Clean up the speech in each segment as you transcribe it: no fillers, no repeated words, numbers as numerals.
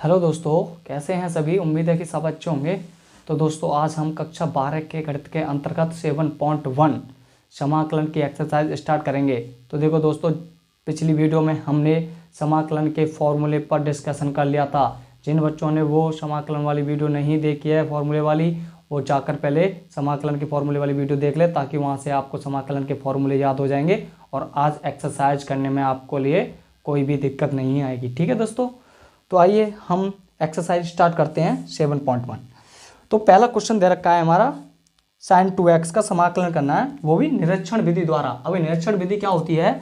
Hello दोस्तों, कैसे हैं सभी। उम्मीद है कि सब अच्छे होंगे। तो दोस्तों आज हम कक्षा 12 के गणित के अंतर्गत 7.1 समाकलन की एक्सरसाइज स्टार्ट करेंगे। तो देखो दोस्तों, पिछली वीडियो में हमने समाकलन के फॉर्मूले पर डिस्कशन कर लिया था। जिन बच्चों ने वो समाकलन वाली वीडियो नहीं देखी है फॉर्मूले वाली, वो जाकर पहले समाकलन के फॉर्मूले वाली वीडियो देख ले, ताकि वहाँ से आपको समाकलन के फॉर्मूले याद हो जाएंगे और आज एक्सरसाइज करने में आपको लिए कोई भी दिक्कत नहीं आएगी। ठीक है दोस्तों, तो आइए हम एक्सरसाइज स्टार्ट करते हैं 7.1। तो पहला क्वेश्चन दे रखा है हमारा, sin 2x का समाकलन करना है, वो भी निरीक्षण विधि द्वारा। अभी निरीक्षण विधि क्या होती है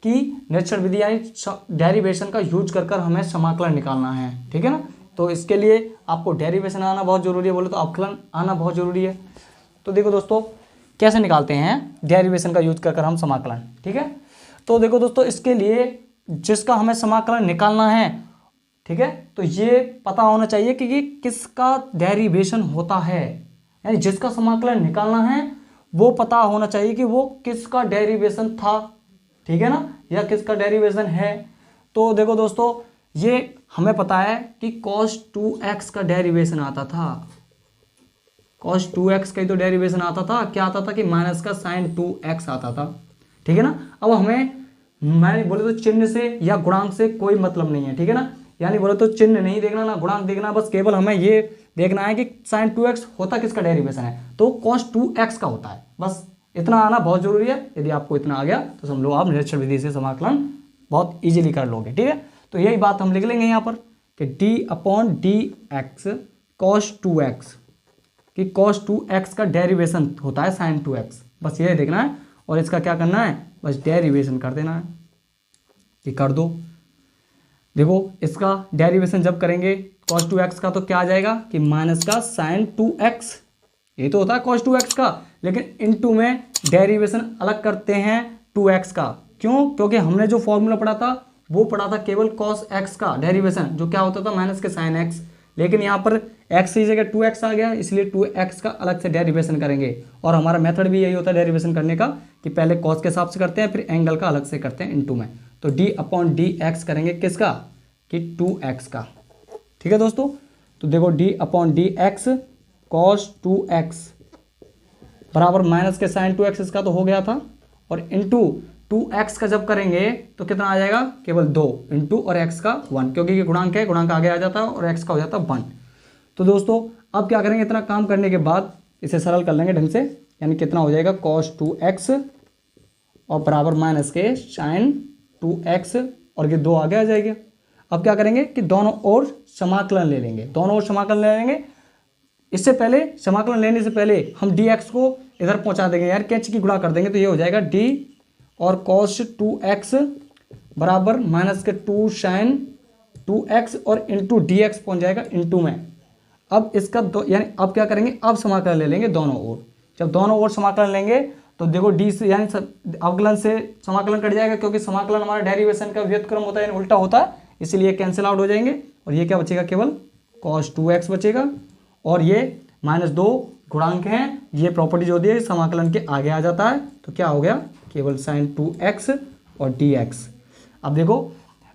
कि निरीक्षण विधि यानी डेरिवेशन का यूज कर हमें समाकलन निकालना है। ठीक है ना। तो इसके लिए आपको डेरिवेशन आना बहुत जरूरी है, बोले तो अवकलन आना बहुत जरूरी है। तो देखो दोस्तों, कैसे निकालते हैं डेरिवेशन का यूज कर हम समाकलन। ठीक है, तो देखो दोस्तों, इसके लिए जिसका हमें समाकलन निकालना है, ठीक है, तो ये पता होना चाहिए कि ये किसका डेरिवेशन होता है। यानी जिसका समाकलन निकालना है वो पता होना चाहिए कि वो किसका डेरिवेशन था। ठीक है ना, या किसका डेरिवेशन है। तो देखो दोस्तों, ये हमें पता है कि cos 2x का डेरिवेशन आता था। cos 2x का ही तो डेरिवेशन आता था। क्या आता था कि माइनस का sin 2x आता था। ठीक है ना। अब हमें मैंने बोले तो चिन्ह से या गुणांक से कोई मतलब नहीं है। ठीक है ना, यानी बोले तो चिन्ह नहीं देखना ना गुणांक देखना, बस केवल हमें ये देखना है कि sin 2x होता किसका डेरिवेशन है, तो cos 2x का होता है। बस इतना आना बहुत जरूरी है। यदि आपको इतना आ गया तो समझ आप निरीक्षण विधि से समाकलन बहुत इजीली कर लोगे। ठीक है, तो यही बात हम लिख लेंगे यहाँ पर कि d/dx cos 2x कि cos 2x का डेरिवेशन होता है sin 2x। बस ये देखना है और इसका क्या करना है, बस डेरिवेशन कर देना है कि कर दो। देखो इसका डेरिवेशन जब करेंगे cos 2x का तो क्या आ जाएगा कि माइनस का sin 2x। ये तो होता है cos 2x का, लेकिन इनटू में डेरिवेशन अलग करते हैं 2x का। क्यों? क्योंकि हमने जो फॉर्मूला पढ़ा था वो पढ़ा था केवल cos x का डेरिवेशन, जो क्या होता था माइनस के sin x। लेकिन यहाँ पर x की जगह 2x आ गया, इसलिए 2x का अलग से डेरिवेशन करेंगे। और हमारा मेथड भी यही होता है डेरिवेशन करने का कि पहले cos के हिसाब से करते हैं, फिर एंगल का अलग से करते हैं इनटू में। तो d/dx करेंगे किसका कि 2x का। ठीक है दोस्तों, तो देखो d/dx cos 2x बराबर माइनस के sin 2x, इसका तो हो गया था, और इंटू 2x का जब करेंगे तो कितना आ जाएगा, केवल 2 इंटू और x का 1, क्योंकि ये गुणांक है, गुणांक आगे आ जाता है और x का हो जाता है 1। तो दोस्तों अब क्या करेंगे, इतना काम करने के बाद इसे सरल कर लेंगे ढंग से। यानी कितना हो जाएगा cos 2x और बराबर माइनस के sin 2x, और ये 2 आगे आ जाएगा। अब क्या करेंगे कि दोनों ओर समाकलन ले लेंगे, दोनों ओर समाकलन ले लेंगे। इससे पहले समाकलन लेने से पहले हम dx को इधर पहुंचा देंगे, यार कैच की गुणा कर देंगे, तो ये हो जाएगा d और cos 2x बराबर माइनस के 2 sin 2x और इंटू dx पहुंच जाएगा इंटू में। अब इसका यानी अब क्या करेंगे, अब समाकलन ले लेंगे दोनों ओर। जब दोनों ओर समाकलन लेंगे तो देखो d से यानी अवकलन से समाकलन कट जाएगा, क्योंकि समाकलन हमारा डेरिवेशन का व्युत्क्रम होता है, यानी उल्टा होता है, इसलिए कैंसिल आउट हो जाएंगे। और ये क्या बचेगा, केवल cos 2x बचेगा। और ये -2 गुणांक हैं, ये प्रॉपर्टी जो होती है समाकलन के आगे आ जाता है, तो क्या हो गया, केवल sin 2x और dx। अब देखो,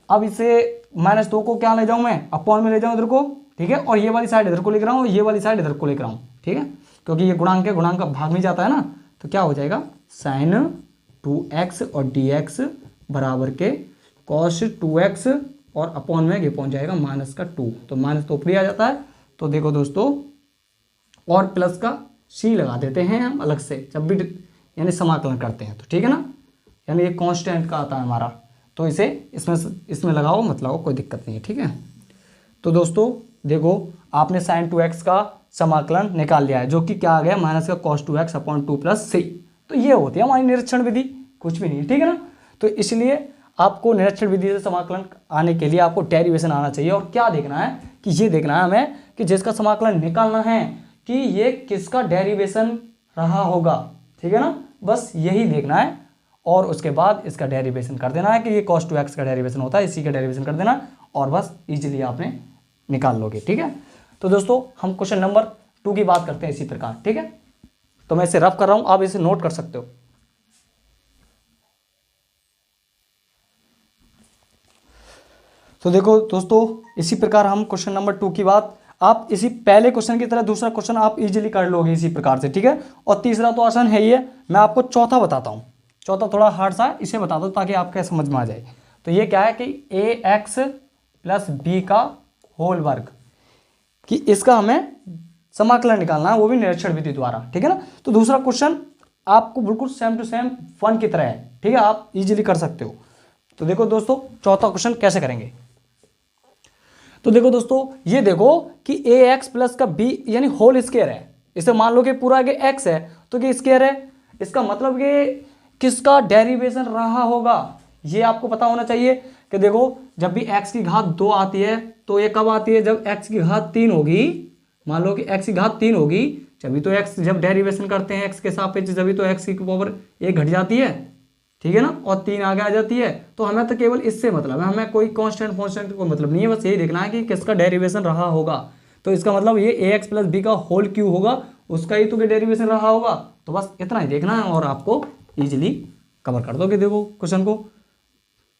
अब इसे -2 को क्या ले जाऊं मैं, अपॉन में ले जाऊं इधर को। ठीक है, और ये वाली साइड इधर को लेकर आऊं, ये वाली साइड इधर को लेकर आऊं। ठीक है, क्योंकि ये गुणांक है, गुणांक का भाग में जाता है ना, तो क्या हो जाएगा sin 2x और dx बराबर के cos 2x और अपॉन में ये पहुंच जाएगा माइनस का 2, तो माइनस तो ऊपरी आ जाता है। तो देखो दोस्तों, और प्लस का c लगा देते हैं हम अलग से जब भी यानी समाकलन करते हैं, तो ठीक है ना। यानी ये कांस्टेंट का आता है हमारा, तो इसे इसमें लगाओ मत लगाओ, कोई दिक्कत नहीं है। ठीक है, तो दोस्तों देखो, आपने sin 2x का समाकलन निकाल लिया है, जो कि क्या आ गया, माइनस का cos 2x upon 2 plus c। तो ये होती है हमारी निरीक्षण विधि, कुछ भी नहीं है। ठीक है ना, तो इसलिए आपको निरीक्षण विधि से समाकलन आने के लिए आपको डेरिवेशन आना चाहिए। और क्या देखना है कि ये देखना है हमें कि जिसका समाकलन निकालना है कि ये किसका डेरिवेशन रहा होगा। ठीक है ना, बस यही देखना है, और उसके बाद इसका डेरिवेशन कर देना है कि ये cos 2x का डेरिवेशन होता है, इसी का डेरिवेशन कर देना, और बस इजीली आपने निकाल लोगे। ठीक है, तो दोस्तों हम क्वेश्चन नंबर 2 की बात करते हैं इसी प्रकार। ठीक है, तो मैं इसे रफ कर रहा हूं, आप इसे नोट कर सकते हो। तो देखो दोस्तों, इसी प्रकार हम क्वेश्चन नंबर 2 की बात, आप इसी पहले क्वेश्चन की तरह दूसरा क्वेश्चन आप इजीली कर लोगे इसी प्रकार से, ठीक है। और तीसरा तो आसान है ही है, मैं आपको चौथा बताता हूँ। चौथा थोड़ा हार्ड सा है, इसे बता दो ताकि आपके समझ में आ जाए। तो ये क्या है कि ax प्लस बी का होल वर्ग, कि इसका हमें समाकलन निकालना है, वो भी निरीक्षण विधि द्वारा, ठीक है ना। तो दूसरा क्वेश्चन आपको बिल्कुल सेम टू सेम 1 की तरह है, ठीक है, आप इजीली कर सकते हो। तो देखो दोस्तों, चौथा क्वेश्चन कैसे करेंगे। तो देखो दोस्तों, ये देखो कि ए एक्स प्लस का बी यानी होल स्क्वायर है। इसे मान लो कि पूरा आगे एक्स है तो कि स्क्वायर है, इसका मतलब कि किसका डेरिवेशन रहा होगा, ये आपको पता होना चाहिए। कि देखो, जब भी एक्स की घात 2 आती है तो ये कब आती है, जब एक्स की घात 3 होगी। मान लो कि एक्स की घात 3 होगी, जब तो एक्स जब डेरिवेशन करते हैं एक्स के सापेक्ष, जब तो एक्स की पावर 1 घट जाती है, ठीक है ना, और 3 आगे आ जाती है। तो हमें तो केवल इससे मतलब है, हमें कोई कांस्टेंट को मतलब नहीं है, बस यही देखना है कि किसका डेरिवेशन रहा होगा। तो इसका मतलब ये ए एक्स प्लस बी का होल क्यू होगा, उसका ही तो डेरिवेशन रहा होगा। तो बस इतना ही देखना है और आपको इजीली कवर कर दोगे। देखो क्वेश्चन को,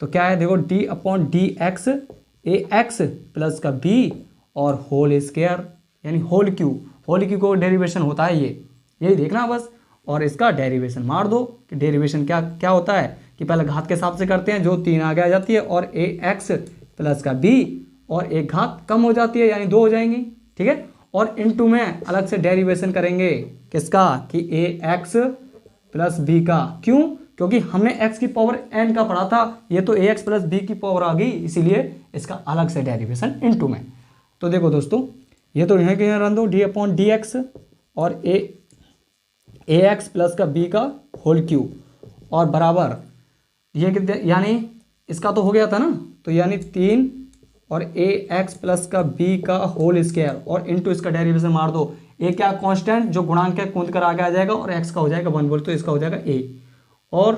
तो क्या है, देखो डी अपॉन डी एक्स ए एक्स प्लस का बी और होल स्क्वायर यानी होल क्यू को डेरिवेशन होता है, ये यही देखना बस। और इसका डेरिवेशन मार दो कि डेरिवेशन क्या क्या होता है, कि पहले घात के हिसाब से करते हैं, जो 3 आगे आ जाती है, और ए एक्स प्लस का बी और एक घात कम हो जाती है यानी 2 हो जाएंगी, ठीक है। और इनटू में अलग से डेरिवेशन करेंगे किसका, कि ए एक्स प्लस बी का। क्यों, क्योंकि हमने x की पावर n का पढ़ा था, ये तो ax प्लस बी की पावर आ गई, इसीलिए इसका अलग से डेरिवेशन इनटू में। तो देखो दोस्तों, ये तो यहाँ के यहाँ रन दो, डी अपॉन डी एक्स और ए एक्स प्लस का बी का होल क्यू और बराबर ये कितने, यानी इसका तो हो गया था ना, तो यानी 3 और ए एक्स प्लस का बी का होल स्क्वायर और इनटू इसका डेरिवेशन मार दो। ए क्या कांस्टेंट जो गुणांक है कूद कर आगे आ जाएगा, और एक्स का हो जाएगा 1 बोल, तो इसका हो जाएगा ए, और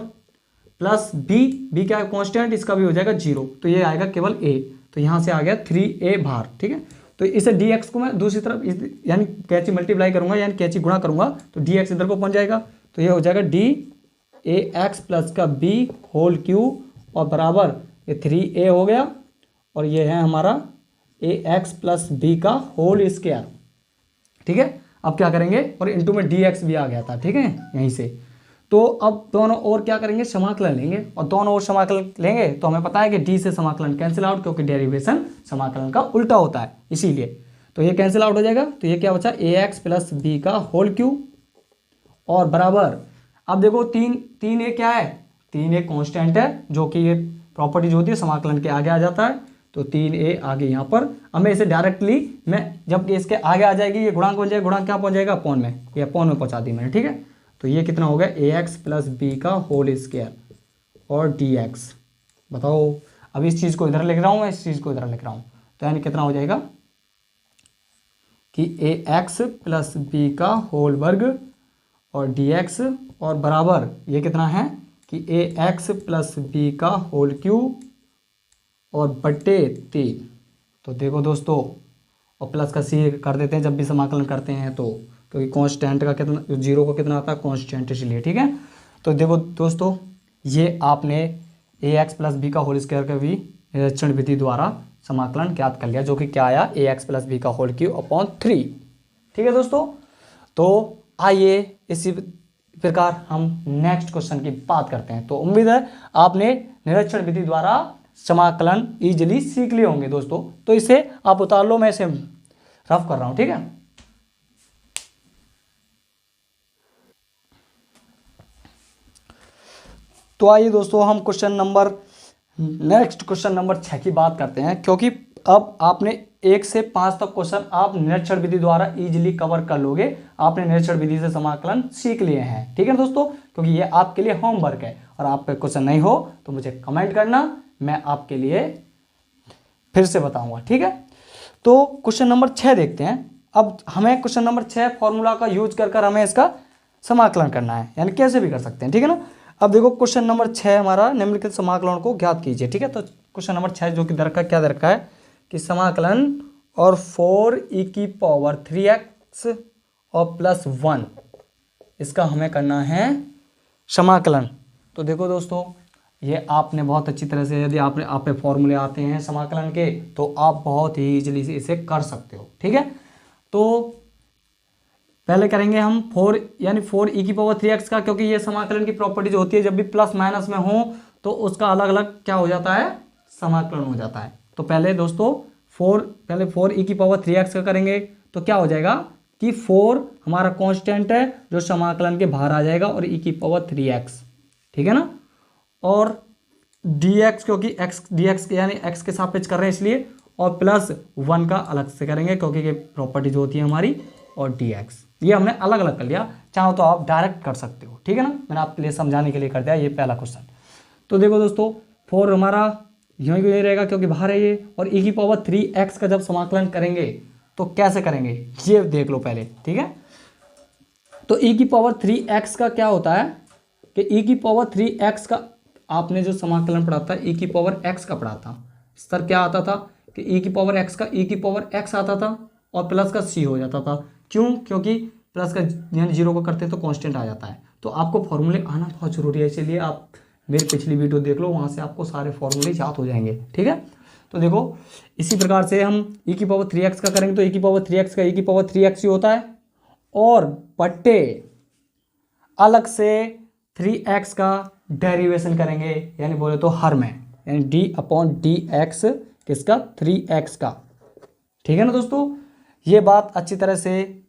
प्लस बी क्या कांस्टेंट, इसका भी हो जाएगा 0, तो ये आएगा केवल ए। तो यहाँ से आ गया 3a बाहर, ठीक है। तो इसे dx को मैं दूसरी तरफ यानी कैची मल्टीप्लाई करूंगा यानी कैची गुणा करूंगा, तो dx इधर को पहुंच जाएगा, तो ये हो जाएगा डी ए एक्स प्लस का बी होल क्यू और बराबर ये 3a हो गया, और ये है हमारा ए एक्स प्लस बी का होल स्क्वायर, ठीक है। अब क्या करेंगे, और इनटू में dx भी आ गया था, ठीक है, यहीं से। तो अब दोनों और क्या करेंगे, समाकलन लेंगे, और दोनों और समाकलन लेंगे तो हमें पता है कि डी से समाकलन कैंसिल आउट, क्योंकि डेरिवेशन समाकलन का उल्टा होता है, इसीलिए तो ये कैंसिल आउट हो जाएगा। तो ये क्या बचा, ए एक्स प्लस बी का होल क्यू और बराबर, अब देखो 3 ए क्या है, 3 ए कांस्टेंट है, जो कि ये प्रॉपर्टी जो होती है समाकलन के आगे आ जाता है, तो 3a आगे यहाँ पर हमें इसे डायरेक्टली मैं जब इसके आगे आ जाएगी ये गुणांक बन जाएगा, गुणांक क्या पहुंच जाएगा, अपॉन में, ये अपॉन में पहुंचा दी मैंने, ठीक है। तो ये कितना हो गया, ए एक्स प्लस बी का होल स्क्वायर और डी एक्स। बताओ, अब इस चीज़ को इधर लिख रहा हूँ मैं, इस चीज़ को इधर लिख रहा हूँ, तो यानी कितना हो जाएगा कि ए एक्स प्लस बी का होल वर्ग और डी एक्स और बराबर ये कितना है कि ए एक्स प्लस बी का होल क्यू और बट्टे 3। तो देखो दोस्तों, और प्लस का सी कर देते हैं जब भी समाकलन करते हैं, तो क्योंकि कांस्टेंट का कितना, 0 का कितना आता है कांस्टेंट, इसलिए, ठीक है। तो देखो दोस्तों, ये आपने ए एक्स प्लस बी का होल स्क्वायर का भी निरीक्षण विधि द्वारा समाकलन ज्ञात कर लिया, जो कि क्या आया, ए एक्स प्लस बी का होल क्यू अपॉन 3, ठीक है दोस्तों। तो आइए इसी प्रकार हम नेक्स्ट क्वेश्चन की बात करते हैं। तो उम्मीद है आपने निरीक्षण विधि द्वारा समाकलन इजीली सीख लिए होंगे दोस्तों। तो इसे आप उतार लो, मैं इसे रफ कर रहा हूं, ठीक है। तो आइए दोस्तों, हम नेक्स्ट क्वेश्चन नंबर 6 की बात करते हैं, क्योंकि अब आपने 1 से 5 तक क्वेश्चन आप निरीक्षण विधि द्वारा इजीली कवर कर लोगे। आपने निरीक्षण विधि से समाकलन सीख लिए हैं, ठीक है दोस्तों, क्योंकि ये आपके लिए होमवर्क है। और आप पे क्वेश्चन नहीं हो तो मुझे कमेंट करना, मैं आपके लिए फिर से बताऊंगा, ठीक है। तो क्वेश्चन नंबर 6 देखते हैं। अब हमें क्वेश्चन नंबर 6 फॉर्मूला का यूज कर हमें इसका समाकलन करना है, यानी कैसे भी कर सकते हैं, ठीक है ना। अब देखो क्वेश्चन नंबर 6 हमारा, निम्नलिखित समाकलन को ज्ञात कीजिए, ठीक है। तो क्वेश्चन नंबर 6 जो कि क्या दरका है कि समाकलन और 4e की पावर 3x और प्लस 1 इसका हमें करना है समाकलन। तो देखो दोस्तों, ये आपने बहुत अच्छी तरह से, यदि आप पे फॉर्मूले आते हैं समाकलन के तो आप बहुत ही इजीली से इसे कर सकते हो। ठीक है, तो पहले करेंगे हम 4 यानी 4e⁻3x का, क्योंकि ये समाकलन की प्रॉपर्टी जो होती है जब भी प्लस माइनस में हो तो उसका अलग अलग क्या हो जाता है, समाकलन हो जाता है। तो पहले दोस्तों 4e⁻3x का करेंगे तो क्या हो जाएगा कि 4 हमारा कांस्टेंट है जो समाकलन के बाहर आ जाएगा और e⁻3x, ठीक है ना, और dx क्योंकि x dx यानी x के सापेक्ष कर रहे हैं इसलिए, और प्लस 1 का अलग से करेंगे क्योंकि ये प्रॉपर्टी जो होती है हमारी, और dx ये हमने अलग अलग कर लिया। चाहो तो आप डायरेक्ट कर सकते हो, ठीक है ना, मैंने आपके लिए समझाने के लिए कर दिया ये पहला क्वेश्चन। तो देखो दोस्तों 4 हमारा यूँ ही रहेगा क्योंकि बाहर है ये, और e⁻3x का जब समाकलन करेंगे तो कैसे करेंगे ये देख लो पहले। ठीक है, तो e⁻3x का क्या होता है कि e⁻3x का आपने जो समाकलन पढ़ा था e⁻x का पढ़ा था, सर क्या आता था कि e⁻x का e⁻x आता था और प्लस का c हो जाता था। क्यों? क्योंकि प्लस का यानी 0 को करते तो कांस्टेंट आ जाता है। तो आपको फॉर्मूले आना बहुत जरूरी है, इसीलिए आप मेरी पिछली वीडियो देख लो, वहाँ से आपको सारे फॉर्मूले याद हो जाएंगे। ठीक है, तो देखो इसी प्रकार से हम e⁻3x का करेंगे तो e⁻3x का e⁻3x ही होता है, और बट्टे अलग से 3x का डेरिवेशन करेंगे, यानी बोले तो हर में, यानी d/dx किसका, 3x का। ठीक है ना दोस्तों, ये बात अच्छी तरह से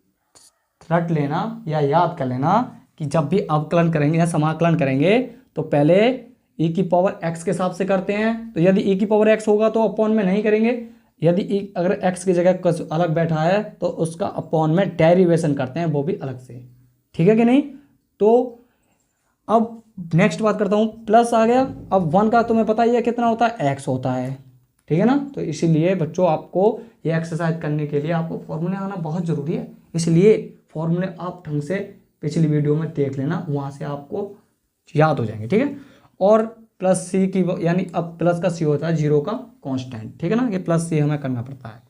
रट लेना या याद कर लेना कि जब भी अवकलन करेंगे या समाकलन करेंगे तो पहले e⁻x के हिसाब से करते हैं। तो यदि e⁻x होगा तो अपॉन में नहीं करेंगे, यदि अगर x की जगह कुछ अलग बैठा है तो उसका अपॉन में डेरिवेशन करते हैं, वो भी अलग से। ठीक है कि नहीं? तो अब नेक्स्ट बात करता हूँ, प्लस आ गया। अब 1 का तुम्हें पता ही है कितना होता है, x होता है। ठीक है ना, तो इसीलिए बच्चों आपको ये एक्सरसाइज करने के लिए आपको फॉर्मूले आना बहुत ज़रूरी है, इसलिए फॉर्मूले आप ढंग से पिछली वीडियो में देख लेना, वहाँ से आपको याद हो जाएंगे। ठीक है, और प्लस सी की यानी अब प्लस का सी होता है 0 का कांस्टेंट। ठीक है ना, ये प्लस सी हमें करना पड़ता है।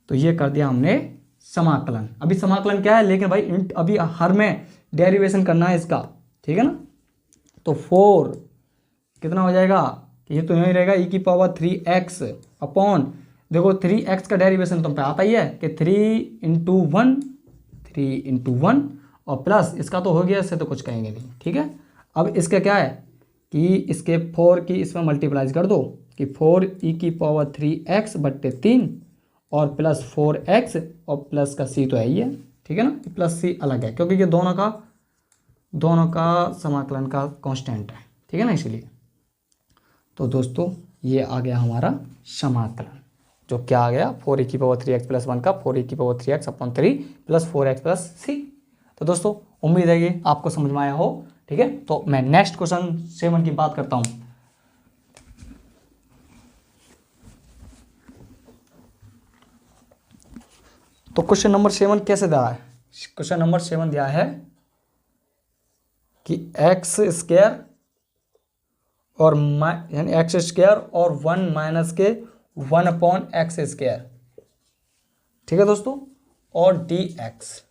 तो ये कर दिया हमने समाकलन। अभी समाकलन क्या है, लेकिन भाई अभी हर में डेरिवेशन करना है इसका। ठीक है ना, तो 4 कितना हो जाएगा, ये तो यही रहेगा e⁻3x अपॉन, देखो 3x का डेरिवेशन तुम पे आता ही है कि 3 × 1 और प्लस इसका तो हो गया, इससे तो कुछ कहेंगे नहीं। ठीक है, अब इसका क्या है कि इसके 4 की इसमें मल्टीप्लाइज कर दो कि 4e⁻3x बट्टे 3 और प्लस 4x और प्लस का c तो है ही है। ठीक है ना, प्लस c अलग है क्योंकि ये दोनों का समाकलन का कांस्टेंट है। ठीक है ना, इसीलिए। तो दोस्तों ये आ गया हमारा समाकलन, जो क्या आ गया 4e⁻3x + 1 का 4e⁻3x upon 3 plus 4x plus c। तो दोस्तों उम्मीद है कि आपको समझ में आया हो। ठीक है, तो मैं नेक्स्ट क्वेश्चन 7 की बात करता हूं। तो क्वेश्चन नंबर 7 कैसे दिया है, क्वेश्चन नंबर 7 दिया है कि x² और यानी x² और 1 माइनस के 1/x²। ठीक है दोस्तों, और dx,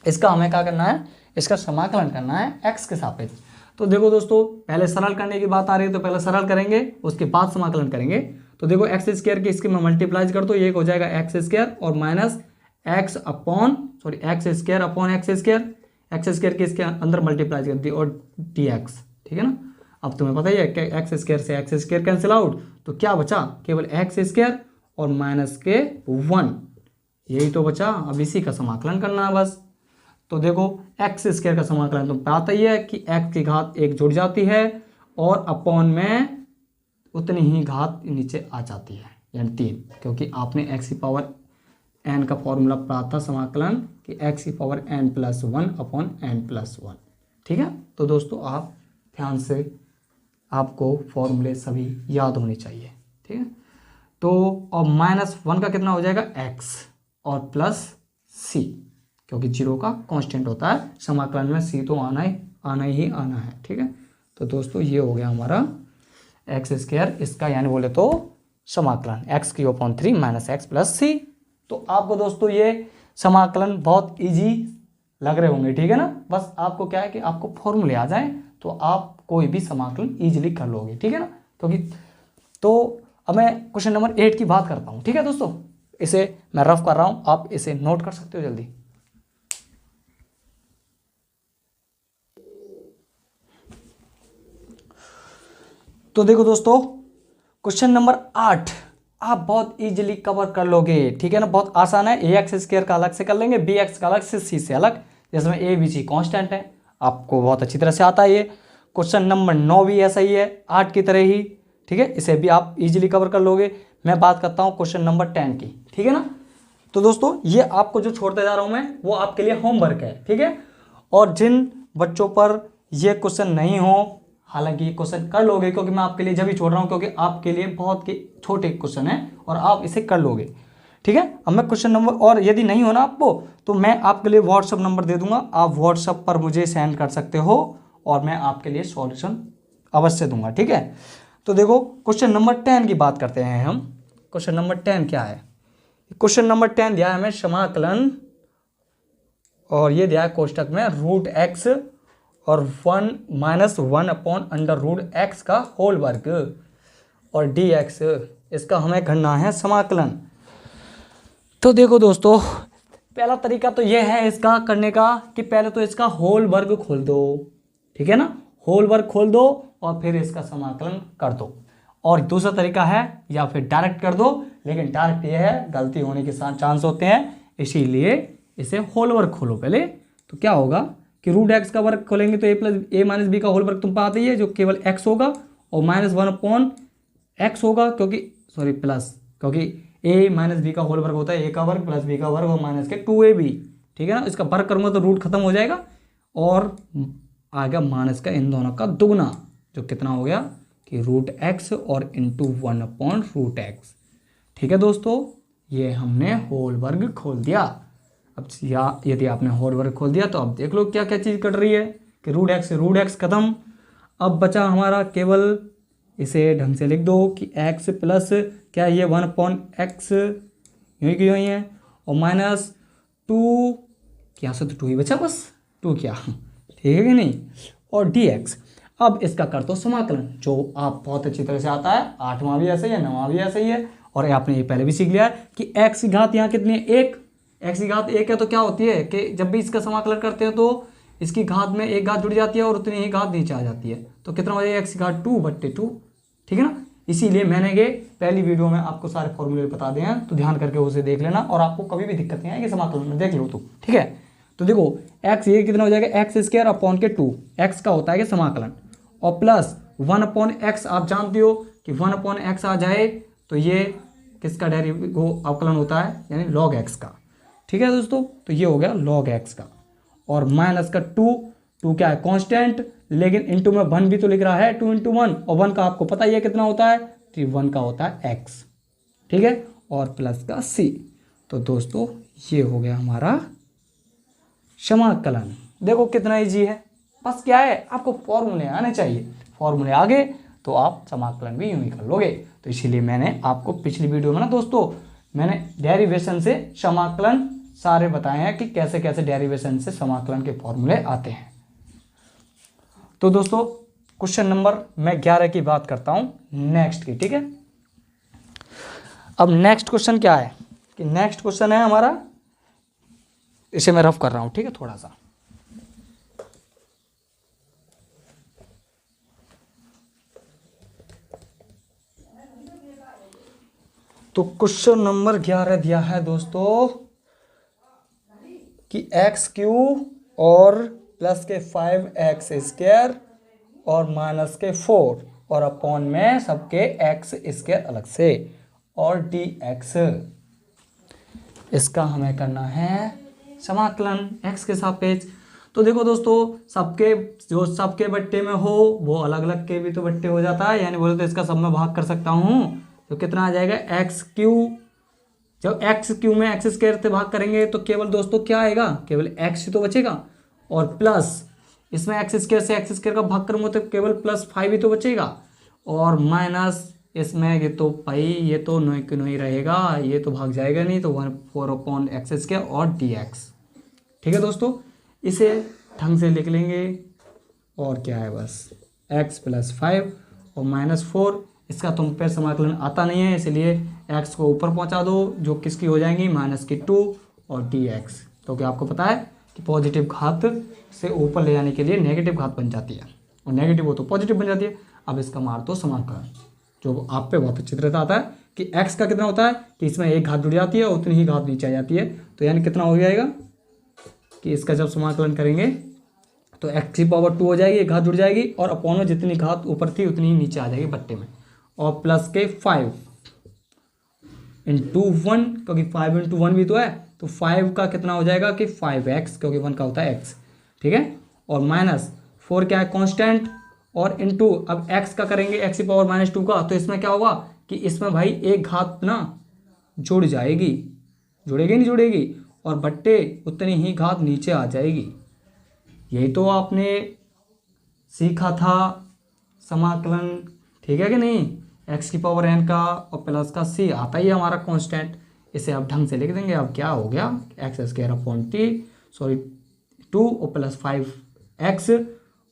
इसका हमें क्या करना है, इसका समाकलन करना है x के सापेक्ष। तो देखो दोस्तों पहले सरल करने की बात आ रही है तो पहले सरल करेंगे, उसके बाद समाकलन करेंगे। तो देखो x² के इसके में मल्टीप्लाई कर दो, ये हो जाएगा x² और माइनस x² अपॉन x² के इसके अंदर मल्टीप्लाई कर दी और dx। ठीक है ना, अब तुम्हें पता ही है कि x² से x² कैंसिल आउट, तो क्या बचा, केवल x² और माइनस के 1, यही तो बचा। अब इसी का समाकलन करना है बस। तो देखो x² का समाकलन तुम पाता ही है कि x की घात 1 जुड़ जाती है और अपॉन में उतनी ही घात नीचे आ जाती है, यानी 3, क्योंकि आपने x⁻n का फॉर्मूला पढ़ा था समाकलन कि x⁻n + 1 अपॉन n + 1। ठीक है, तो दोस्तों आप ध्यान से, आपको फॉर्मूले सभी याद होने चाहिए। ठीक है, तो और -1 का कितना हो जाएगा x और प्लस c, क्योंकि 0 का कांस्टेंट होता है, समाकलन में c तो आना ही आना है। ठीक है, तो दोस्तों ये हो गया हमारा x², इसका यानी बोले तो समाकलन x³ minus x plus c। तो आपको दोस्तों ये समाकलन बहुत इजी लग रहे होंगे। ठीक है ना, बस आपको क्या है कि आपको फॉर्मूले आ जाए तो आप कोई भी समाकलन ईजिली कर लोगे, ठीक है ना। तो अब मैं क्वेश्चन नंबर 8 की बात करता हूँ, ठीक है दोस्तों। इसे मैं रफ कर रहा हूँ, आप इसे नोट कर सकते हो जल्दी। तो देखो दोस्तों, क्वेश्चन नंबर 8 आप बहुत इजीली कवर कर लोगे, ठीक है ना। बहुत आसान है। ए एक्स स्क्वायर का अलग से कर लेंगे, बी एक्स का अलग से, सी से अलग, जिसमें ए बी सी कॉन्स्टेंट है, आपको बहुत अच्छी तरह से आता है ये। क्वेश्चन नंबर 9 भी ऐसा ही है, 8 की तरह ही, ठीक है। इसे भी आप इजीली कवर कर लोगे। मैं बात करता हूँ क्वेश्चन नंबर 10 की, ठीक है ना। तो दोस्तों ये आपको जो छोड़ते जा रहा हूँ मैं, वो आपके लिए होमवर्क है, ठीक है। और जिन बच्चों पर ये क्वेश्चन नहीं हो, हालांकि ये क्वेश्चन कर लोगे, क्योंकि मैं आपके लिए जब भी छोड़ रहा हूँ, क्योंकि आपके लिए बहुत ही छोटे क्वेश्चन है और आप इसे कर लोगे, ठीक है। अब मैं क्वेश्चन नंबर, और यदि नहीं होना आपको, तो मैं आपके लिए व्हाट्सअप नंबर दे दूंगा, आप व्हाट्सअप पर मुझे सेंड कर सकते हो और मैं आपके लिए सॉल्यूशन अवश्य दूंगा, ठीक है। तो देखो क्वेश्चन नंबर 10 की बात करते हैं हम। क्वेश्चन नंबर 10 क्या है? क्वेश्चन नंबर 10 दिया है हमें समाकलन, और ये दिया है कोष्टक में रूट एक्स और 1 - 1 अपॉन अंडर रूट एक्स का होल वर्ग और डी एक्स, इसका हमें करना है समाकलन। तो देखो दोस्तों, पहला तरीका तो यह है इसका करने का कि पहले तो इसका होल वर्ग खोल दो, ठीक है ना। होल वर्ग खोल दो और फिर इसका समाकलन कर दो। और दूसरा तरीका है या फिर डायरेक्ट कर दो, लेकिन डायरेक्ट ये है गलती होने के साथ चांस होते हैं, इसीलिए इसे होल वर्ग खोलो पहले। तो क्या होगा कि रूट एक्स का वर्ग खोलेंगे तो ए माइनस बी का होल वर्ग तुम पाते ही है, जो केवल एक्स होगा, और -1 अपॉन एक्स होगा, क्योंकि सॉरी प्लस, क्योंकि ए माइनस बी का होल वर्ग होता है ए का वर्ग प्लस बी का वर्ग और माइनस के 2ab, ठीक है ना। इसका वर्ग करूंगा तो रूट खत्म हो जाएगा और आ गया माइनस का इन दोनों का दुगना, जो कितना हो गया कि रूट एक्स और इंटू 1 अपॉन रूट एक्स, ठीक है दोस्तों। ये हमने होल वर्ग खोल दिया। अब या यदि आपने होल वर्ग खोल दिया तो अब देख लो क्या क्या चीज़ कट रही है कि रूट एक्स खत्म। अब बचा हमारा केवल, इसे ढंग से लिख दो कि x प्लस क्या ये 1 अपॉन एक्स यूँ की यूँ है, और -2, क्या से तो 2 ही बचा, बस 2 क्या, ठीक है कि नहीं, और dx। अब इसका कर दो समाकलन, जो आप बहुत अच्छी तरह से आता है, 8वां भी ऐसे ही है, 9वां भी ऐसे ही है, और आपने ये पहले भी सीख लिया है कि x की घात यहाँ कितनी है, 1, x की घात 1 है, तो क्या होती है कि जब भी इसका समाकलन करते हैं तो इसकी घात में एक घात जुड़ जाती है और उतनी ही घात नीचे आ जाती है, तो कितना हो जाएगा x की घात 2/2, ठीक है ना। इसीलिए मैंने ये पहली वीडियो में आपको सारे फॉर्मूले बता दिए हैं, तो ध्यान करके उसे देख लेना और आपको कभी भी दिक्कत नहीं आएगी समाकलन में, देख लो तो, ठीक है। तो देखो x ये कितना हो जाएगा, एक्स स्क्वायर अपॉन के 2, x का होता है कि समाकलन, और प्लस 1 अपॉन एक्स, आप जानते हो कि 1 अपॉन एक्स आ जाए तो ये किसका अवकलन होता है, यानी लॉग एक्स का, ठीक है दोस्तों। तो ये हो गया लॉग एक्स का, और माइनस का 2 क्या है कांस्टेंट, लेकिन इंटू में 1 भी तो लिख रहा है, 2 × 1, और 1 का आपको पता ही है कितना होता है, तो 1 का होता है x, ठीक है, और प्लस का c। तो दोस्तों ये हो गया हमारा समाकलन। देखो कितना इजी है, बस क्या है आपको फॉर्मूले आने चाहिए, फॉर्मूले आ गए तो आप समाकलन भी यूं ही कर लोगे। तो इसीलिए मैंने आपको पिछली वीडियो में ना दोस्तों, मैंने डेरिवेशन से समाकलन सारे बताए हैं कि कैसे कैसे डेरिवेशन से समाकलन के फॉर्मूले आते हैं। तो दोस्तों क्वेश्चन नंबर मैं 11 की बात करता हूं, नेक्स्ट की, ठीक है। अब नेक्स्ट क्वेश्चन क्या है कि नेक्स्ट क्वेश्चन है हमारा, इसे मैं रफ कर रहा हूं, ठीक है, थोड़ा सा। तो क्वेश्चन नंबर 11 दिया है दोस्तों कि x³ और प्लस के 5x² और माइनस के 4 और अपॉन में सबके x² अलग से और dx, इसका हमें करना है समाकलन x के सापेक्ष। तो देखो दोस्तों, सबके जो सबके बट्टे में हो वो अलग अलग के भी तो बट्टे हो जाता है, यानी बोले तो इसका सब में भाग कर सकता हूँ, तो कितना आ जाएगा x³। जब x³ में x² से भाग करेंगे तो केवल दोस्तों क्या आएगा, केवल x ही तो बचेगा, और प्लस इसमें x² से x² का भाग करूँगा तो केवल +5 ही तो बचेगा, और माइनस इसमें ये तो पाई, ये तो नहीं रहेगा, ये तो भाग जाएगा नहीं, तो 4/x² और dx, ठीक है दोस्तों। इसे ढंग से लिख लेंगे और क्या है, बस एक्स प्लस 5 और -4। इसका तुम पे समाकलन आता नहीं है, इसलिए एक्स को ऊपर पहुंचा दो, जो किसकी हो जाएंगी -2 और dx, क्योंकि आपको पता है कि पॉजिटिव घात से ऊपर ले जाने के लिए नेगेटिव घात बन जाती है और नेगेटिव हो तो पॉजिटिव बन जाती है। अब इसका मार दो समाकलन, जो आप पे बहुत अच्छी तरह से आता है कि x का कितना होता है कि इसमें एक घात जुड़ जाती है और उतनी ही घात नीचे आ जाती है। तो यानी कितना हो जाएगा कि इसका जब समाकलन करेंगे तो x की पावर 2 हो जाएगी, एक घात जुड़ जाएगी और अपॉन में जितनी घात ऊपर थी उतनी ही नीचे आ जाएगी बट्टे में, और प्लस के 5 इंटू 1, क्योंकि 5 इंटू 1 भी तो है, तो 5 का कितना हो जाएगा कि 5x, क्योंकि 1 का होता है x, ठीक है, और -4 क्या है कांस्टेंट, और इंटू अब x का करेंगे x की पावर -2 का, तो इसमें क्या होगा कि इसमें भाई एक घात ना जुड़ जाएगी, जुड़ेगी नहीं जुड़ेगी, और बट्टे उतनी ही घात नीचे आ जाएगी। यही तो आपने सीखा था समाकलन, ठीक है कि नहीं, x की पावर n का और प्लस का c आता ही है हमारा कांस्टेंट, इसे आप ढंग से लिख देंगे। अब क्या हो गया x² और प्लस 5x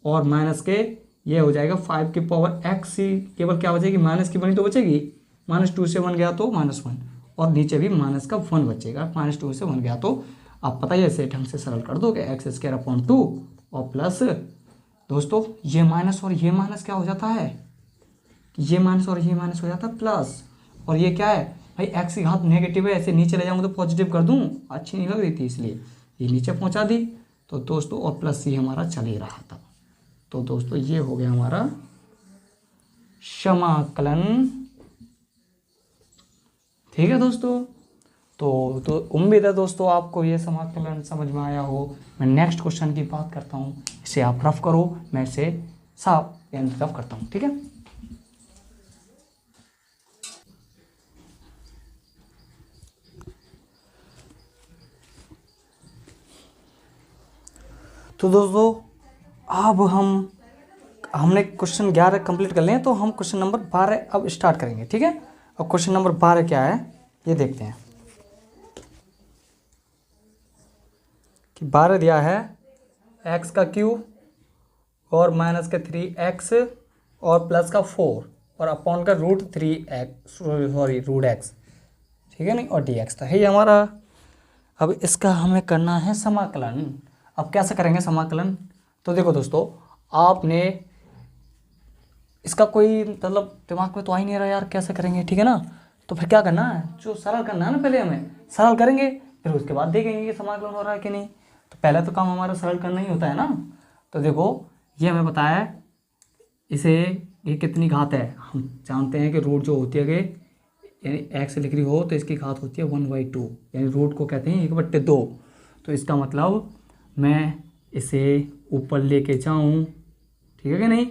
और माइनस के ये हो जाएगा 5 की पावर x, केवल क्या बचेगी माइनस की बनी तो बचेगी, -2 से 1 गया तो -1 और नीचे भी माइनस का 1 बचेगा, -2 से 1 गया तो आप पता ही ऐसे ढंग से सरल कर दोगे x² और प्लस दोस्तों ये माइनस और ये माइनस क्या हो जाता है, ये माइनस और ये माइनस हो जाता है प्लस, और ये क्या है भाई x की घात नेगेटिव है, ऐसे नीचे ले जाऊंगा तो पॉजिटिव कर दूं, अच्छी नहीं लग रही थी इसलिए ये नीचे पहुंचा दी। तो दोस्तों और प्लस सी हमारा चल ही रहा था। तो दोस्तों ये हो गया हमारा समाकलन, ठीक है दोस्तों। तो उम्मीद है दोस्तों आपको ये समाकलन समझ में आया हो। मैं नेक्स्ट क्वेश्चन की बात करता हूँ, इसे आप रफ करो, मैं इसे साफ रफ करता हूँ, ठीक है। तो दोस्तों अब हमने क्वेश्चन 11 कंप्लीट कर लिए, तो हम क्वेश्चन नंबर 12 अब स्टार्ट करेंगे, ठीक है। अब क्वेश्चन नंबर 12 क्या है ये देखते हैं कि 12 दिया है x का क्यूब और माइनस का 3x और प्लस का 4 और अपॉन का √3x, सॉरी √x, ठीक है नहीं, और dx था, है ये हमारा। अब इसका हमें करना है समाकलन। अब कैसे करेंगे समाकलन, तो देखो दोस्तों आपने इसका कोई मतलब दिमाग में तो आ ही नहीं रहा यार कैसे करेंगे, ठीक है ना। तो फिर क्या करना है, जो सरल करना है ना, पहले हमें सरल करेंगे फिर उसके बाद देखेंगे कि समाकलन हो रहा है कि नहीं। तो पहले तो काम हमारा सरल करना ही होता है ना। तो देखो ये हमें बताया है, इसे ये कितनी घात है, हम जानते हैं कि रूट जो होती है यानी x लिख रही हो तो इसकी घात होती है 1/2, यानी रूट को कहते हैं 1/2। तो इसका मतलब मैं इसे ऊपर लेके जाऊं, ठीक है कि नहीं।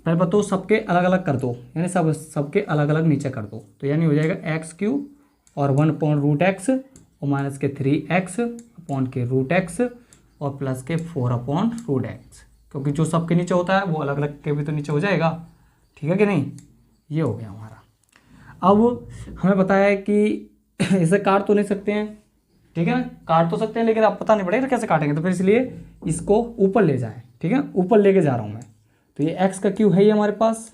पहले बताओ सबके अलग अलग कर दो, यानी सबके अलग अलग नीचे कर दो, तो यानी हो जाएगा x³ और 1/√x और माइनस के 3x अपॉन के √x और प्लस के 4/√x, क्योंकि जो सबके नीचे होता है वो अलग अलग के भी तो नीचे हो जाएगा, ठीक है कि नहीं। ये हो गया हमारा। अब हमें बताया है कि इसे काट तो नहीं सकते हैं, ठीक है ना, काट तो सकते हैं लेकिन आप पता नहीं पड़ेगा कैसे काटेंगे, तो फिर इसलिए इसको ऊपर ले जाएं, ठीक है, ऊपर लेके जा रहा हूं मैं। तो ये x का क्यूब है ये हमारे पास,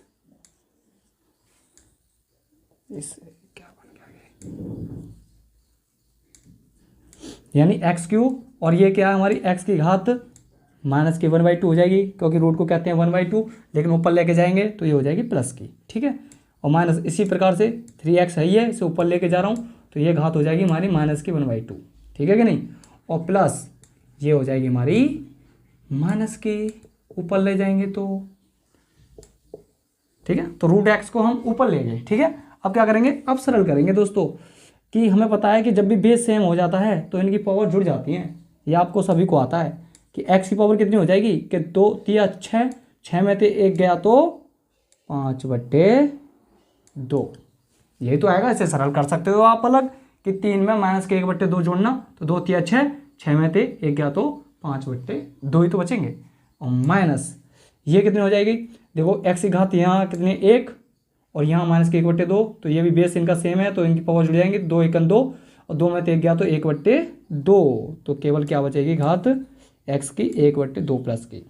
इस क्या बन गया यानी x³ और ये क्या है हमारी x की घात माइनस की 1/2 हो जाएगी, क्योंकि रूट को कहते हैं 1/2, लेकिन ऊपर लेके जाएंगे तो ये हो जाएगी प्लस की, ठीक है। और माइनस इसी प्रकार से 3x है ये, इसे ऊपर लेके जा रहा हूँ तो ये घात हो जाएगी हमारी माइनस की 1/2, ठीक है कि नहीं। और प्लस ये हो जाएगी हमारी माइनस की, ऊपर ले जाएंगे तो, ठीक है। तो √x को हम ऊपर ले गए, ठीक है। अब क्या करेंगे, अब सरल करेंगे दोस्तों, कि हमें पता है कि जब भी बेस सेम हो जाता है तो इनकी पावर जुड़ जाती है, ये आपको सभी को आता है कि x की पावर कितनी हो जाएगी कि 2 3 6, 6 में से 1 गया तो 5/2, यही तो आएगा। इसे सरल कर सकते हो आप अलग कि 3 में माइनस के 1/2 जोड़ना, तो 2 3 6, 6 में से 1 गया तो 5/2 ही तो बचेंगे। और माइनस ये कितनी हो जाएगी, देखो x की घात यहाँ कितनी 1 और यहाँ माइनस के 1/2, तो ये भी बेस इनका सेम है तो इनकी पावर जुड़ जाएंगी, 2 1 2 और 2 में से 1 गया तो 1/2, तो केवल क्या बचेगी घात x की 1/2 प्लस की,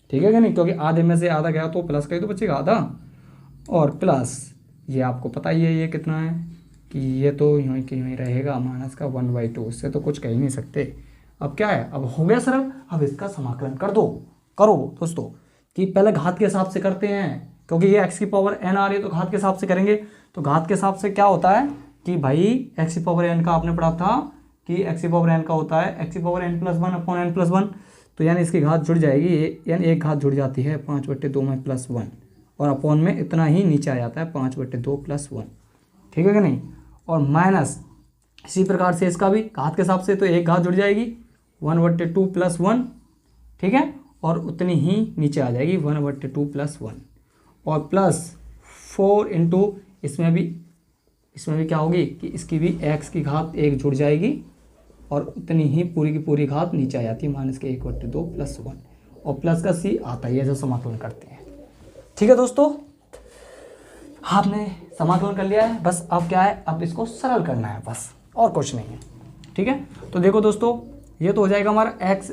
ठीक है कि नहीं, क्योंकि आधे में से आधा गया तो प्लस का ही तो बचेगा आधा, और प्लस ये आपको पता ही है ये कितना है कि ये तो यूँ कि यूँ रहेगा माइनस का 1/2, इससे तो कुछ कह ही नहीं सकते। अब क्या है, अब हो गया सरल। अब इसका समाकलन कर दो, करो दोस्तों, कि पहले घात के हिसाब से करते हैं, क्योंकि ये x की पावर n आ रही है तो घात के हिसाब से करेंगे। तो घात के हिसाब से क्या होता है कि भाई x की पावर n का आपने पढ़ा था कि x की पावर n का होता है x की पावर n+1/n+1, तो यानी इसकी घात जुड़ जाएगी, यानी एक घात जुड़ जाती है 5/2 में +1, और अपॉन में इतना ही नीचे आ जाता है 5/2 +1, ठीक है कि नहीं। और माइनस इसी प्रकार से इसका भी घात के हिसाब से, तो एक घात जुड़ जाएगी 1/2 +1, ठीक है, और उतनी ही नीचे आ जाएगी 1/2 +1, और प्लस 4 इंटू इसमें भी क्या होगी कि इसकी भी x की घात 1 जुड़ जाएगी, और उतनी ही पूरी की पूरी घात नीचे आ जाती है -1/2 +1, और प्लस का c आता ही है जब समाकलन करते हैं। ठीक है दोस्तों, आपने समाकलन कर लिया है, बस अब क्या है, अब इसको सरल करना है बस, और कुछ नहीं है। ठीक है, तो देखो दोस्तों, ये तो हो जाएगा हमारा x,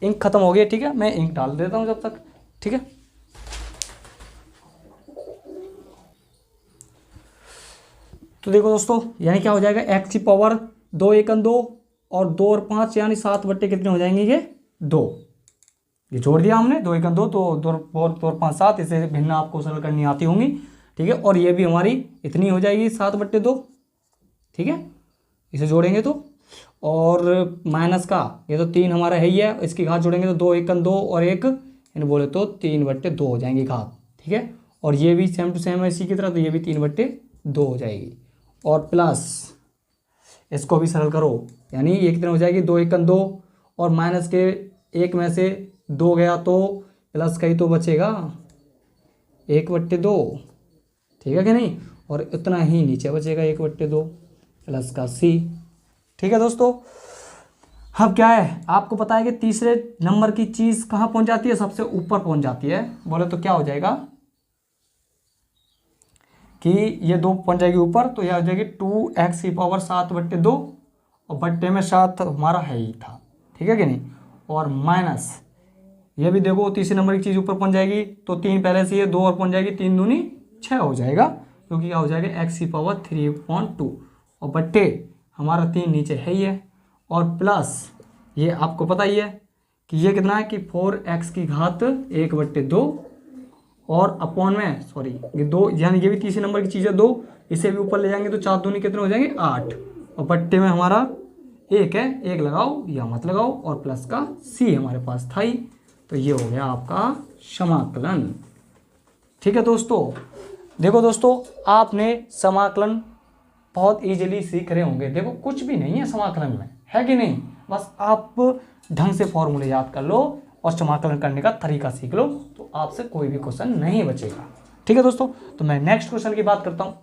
इंक खत्म हो गया, ठीक है, मैं इंक डाल देता हूँ जब तक, ठीक है। तो देखो दोस्तों, यानी क्या हो जाएगा, x की पावर 2 × 2 और 2 और 5 यानी 7 बट्टे कितने हो जाएंगे, ये 2, ये जोड़ दिया हमने 2 × 2, तो 2 और 5 7, इसे भिन्न आपको सरल करनी आती होंगी, ठीक है। और ये भी हमारी इतनी हो जाएगी 7/2, ठीक है, इसे जोड़ेंगे तो, और माइनस का ये तो 3 हमारा है ही है, इसकी घात जोड़ेंगे तो 2 × 2 और 1 यानी बोले तो 3/2 हो जाएंगी घात, ठीक है। और ये भी सेम टू सेम है इसी की तरह, तो ये भी 3/2 हो जाएगी, और प्लस इसको भी सरल करो, यानी ये कितने हो जाएगी 2 × 2, और माइनस के 1 में से 2 गया तो प्लस का ही तो बचेगा 1/2, ठीक है कि नहीं, और इतना ही नीचे बचेगा 1/2 प्लस का c, ठीक है दोस्तों। अब क्या है, आपको पता है कि तीसरे नंबर की चीज़ कहाँ पहुँच जाती है, सबसे ऊपर पहुँच जाती है, बोले तो क्या हो जाएगा कि ये 2 पहुँच जाएगी ऊपर, तो यह हो जाएगी 2x की पावर 7/2, और बट्टे में 7 हमारा है ही था, ठीक है कि नहीं, और माइनस ये भी देखो तीसरे नंबर की चीज़ ऊपर पहुँच जाएगी, तो 3 पहले से ये 2 और पहुँच जाएगी, 3 दूनी 6 हो जाएगा, क्योंकि क्या हो जाएगा x की पावर 3/2, और बट्टे हमारा 3 नीचे है ही है, और प्लस ये आपको पता ही है कि ये कितना है कि 4x की घात 1/2, और अपॉन में सॉरी ये 2, यानी ये भी तीसरे नंबर की चीज़ है 2, इसे भी ऊपर ले जाएंगे तो 4 दूनी कितने हो जाएंगे 8, और बट्टे में हमारा 1 है, 1 लगाओ या मत लगाओ, और प्लस का c हमारे पास था ही, तो ये हो गया आपका समाकलन। ठीक है दोस्तों, देखो दोस्तों, आपने समाकलन बहुत इजीली सीख रहे होंगे, देखो कुछ भी नहीं है समाकलन में, है कि नहीं, बस आप ढंग से फॉर्मूले याद कर लो और समाकलन करने का तरीका सीख लो, तो आपसे कोई भी क्वेश्चन नहीं बचेगा। ठीक है दोस्तों, तो मैं नेक्स्ट क्वेश्चन की बात करता हूं।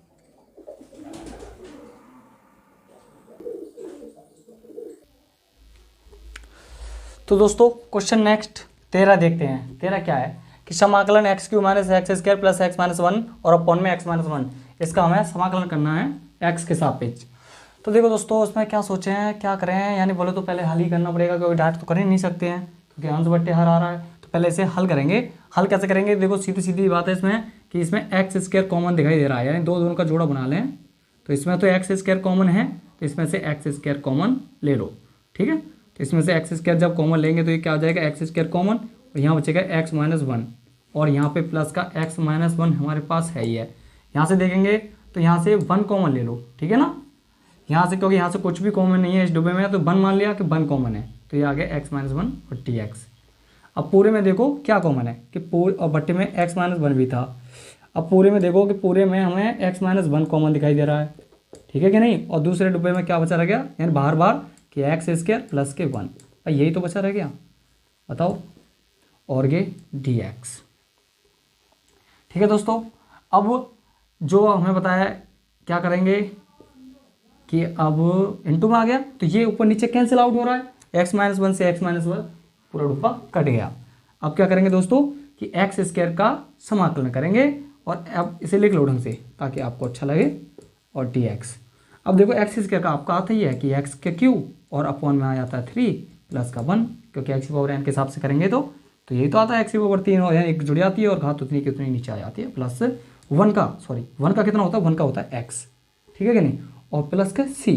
तो दोस्तों क्वेश्चन नेक्स्ट 13 देखते हैं। 13 क्या है कि समाकलन x³ - x² + x - 1 और अपॉन में x - 1, इसका हमें समाकलन करना है x के सापेक्ष। तो देखो दोस्तों, उसमें क्या सोचे हैं, क्या करें हैं, यानी बोले तो पहले हल ही करना पड़ेगा, क्योंकि डायरेक्ट तो कर ही नहीं सकते हैं, क्योंकि अंश बट्टे हर आ रहा है, तो पहले इसे हल करेंगे। हल कैसे करेंगे, देखो सीधी सीधी बात है इसमें कि इसमें x² कॉमन दिखाई दे रहा है, यानी दोनों का जोड़ा बना लें, तो इसमें तो x² कॉमन है, तो इसमें से x² कॉमन ले लो, ठीक है। तो इसमें से x² जब कॉमन लेंगे तो ये क्या हो जाएगा x² कॉमन, और यहाँ बचेगा x - 1, और यहाँ पे प्लस का x - 1 हमारे पास है ही है। यहाँ से देखेंगे तो यहाँ से 1 कॉमन ले लो, ठीक है ना, यहाँ से, क्योंकि यहाँ से कुछ भी कॉमन नहीं है इस डब्बे में, तो 1 मान लिया कि 1 कॉमन है, तो ये आ गया x - 1 और dx। अब पूरे में देखो क्या कॉमन है कि पूरे, और बट्टे में x - 1 भी था। अब पूरे में देखो कि पूरे में हमें x - 1 कॉमन दिखाई दे रहा है, ठीक है कि नहीं, और दूसरे डब्बे में क्या बचा रह गया, यानी बार बार कि x² प्लस के 1, भाई यही तो बचा रह गया, बताओ, और ये dx। ठीक है दोस्तों, अब जो हमें बताया क्या करेंगे कि अब इनटू में आ गया, तो ये ऊपर नीचे कैंसिल आउट हो रहा है, x - 1 से x - 1 पूरा डब्बा कट गया। अब क्या करेंगे दोस्तों कि x² का समाकलन करेंगे, और अब इसे लिख लो ढंग से ताकि आपको अच्छा लगे, और dx। अब देखो x² का आपका आता ही है कि x³ और अपॉन में आ जाता है 3 प्लस का 1, क्योंकि x⁴n के हिसाब से करेंगे तो तो यही तो आता है एक्स की पावर 3 और यहाँ एक जुड़ जाती है और घात उतनी की उतनी नीचे आ जाती है। प्लस वन का कितना होता है, 1 का होता है एक्स, ठीक है कि नहीं, और प्लस का सी,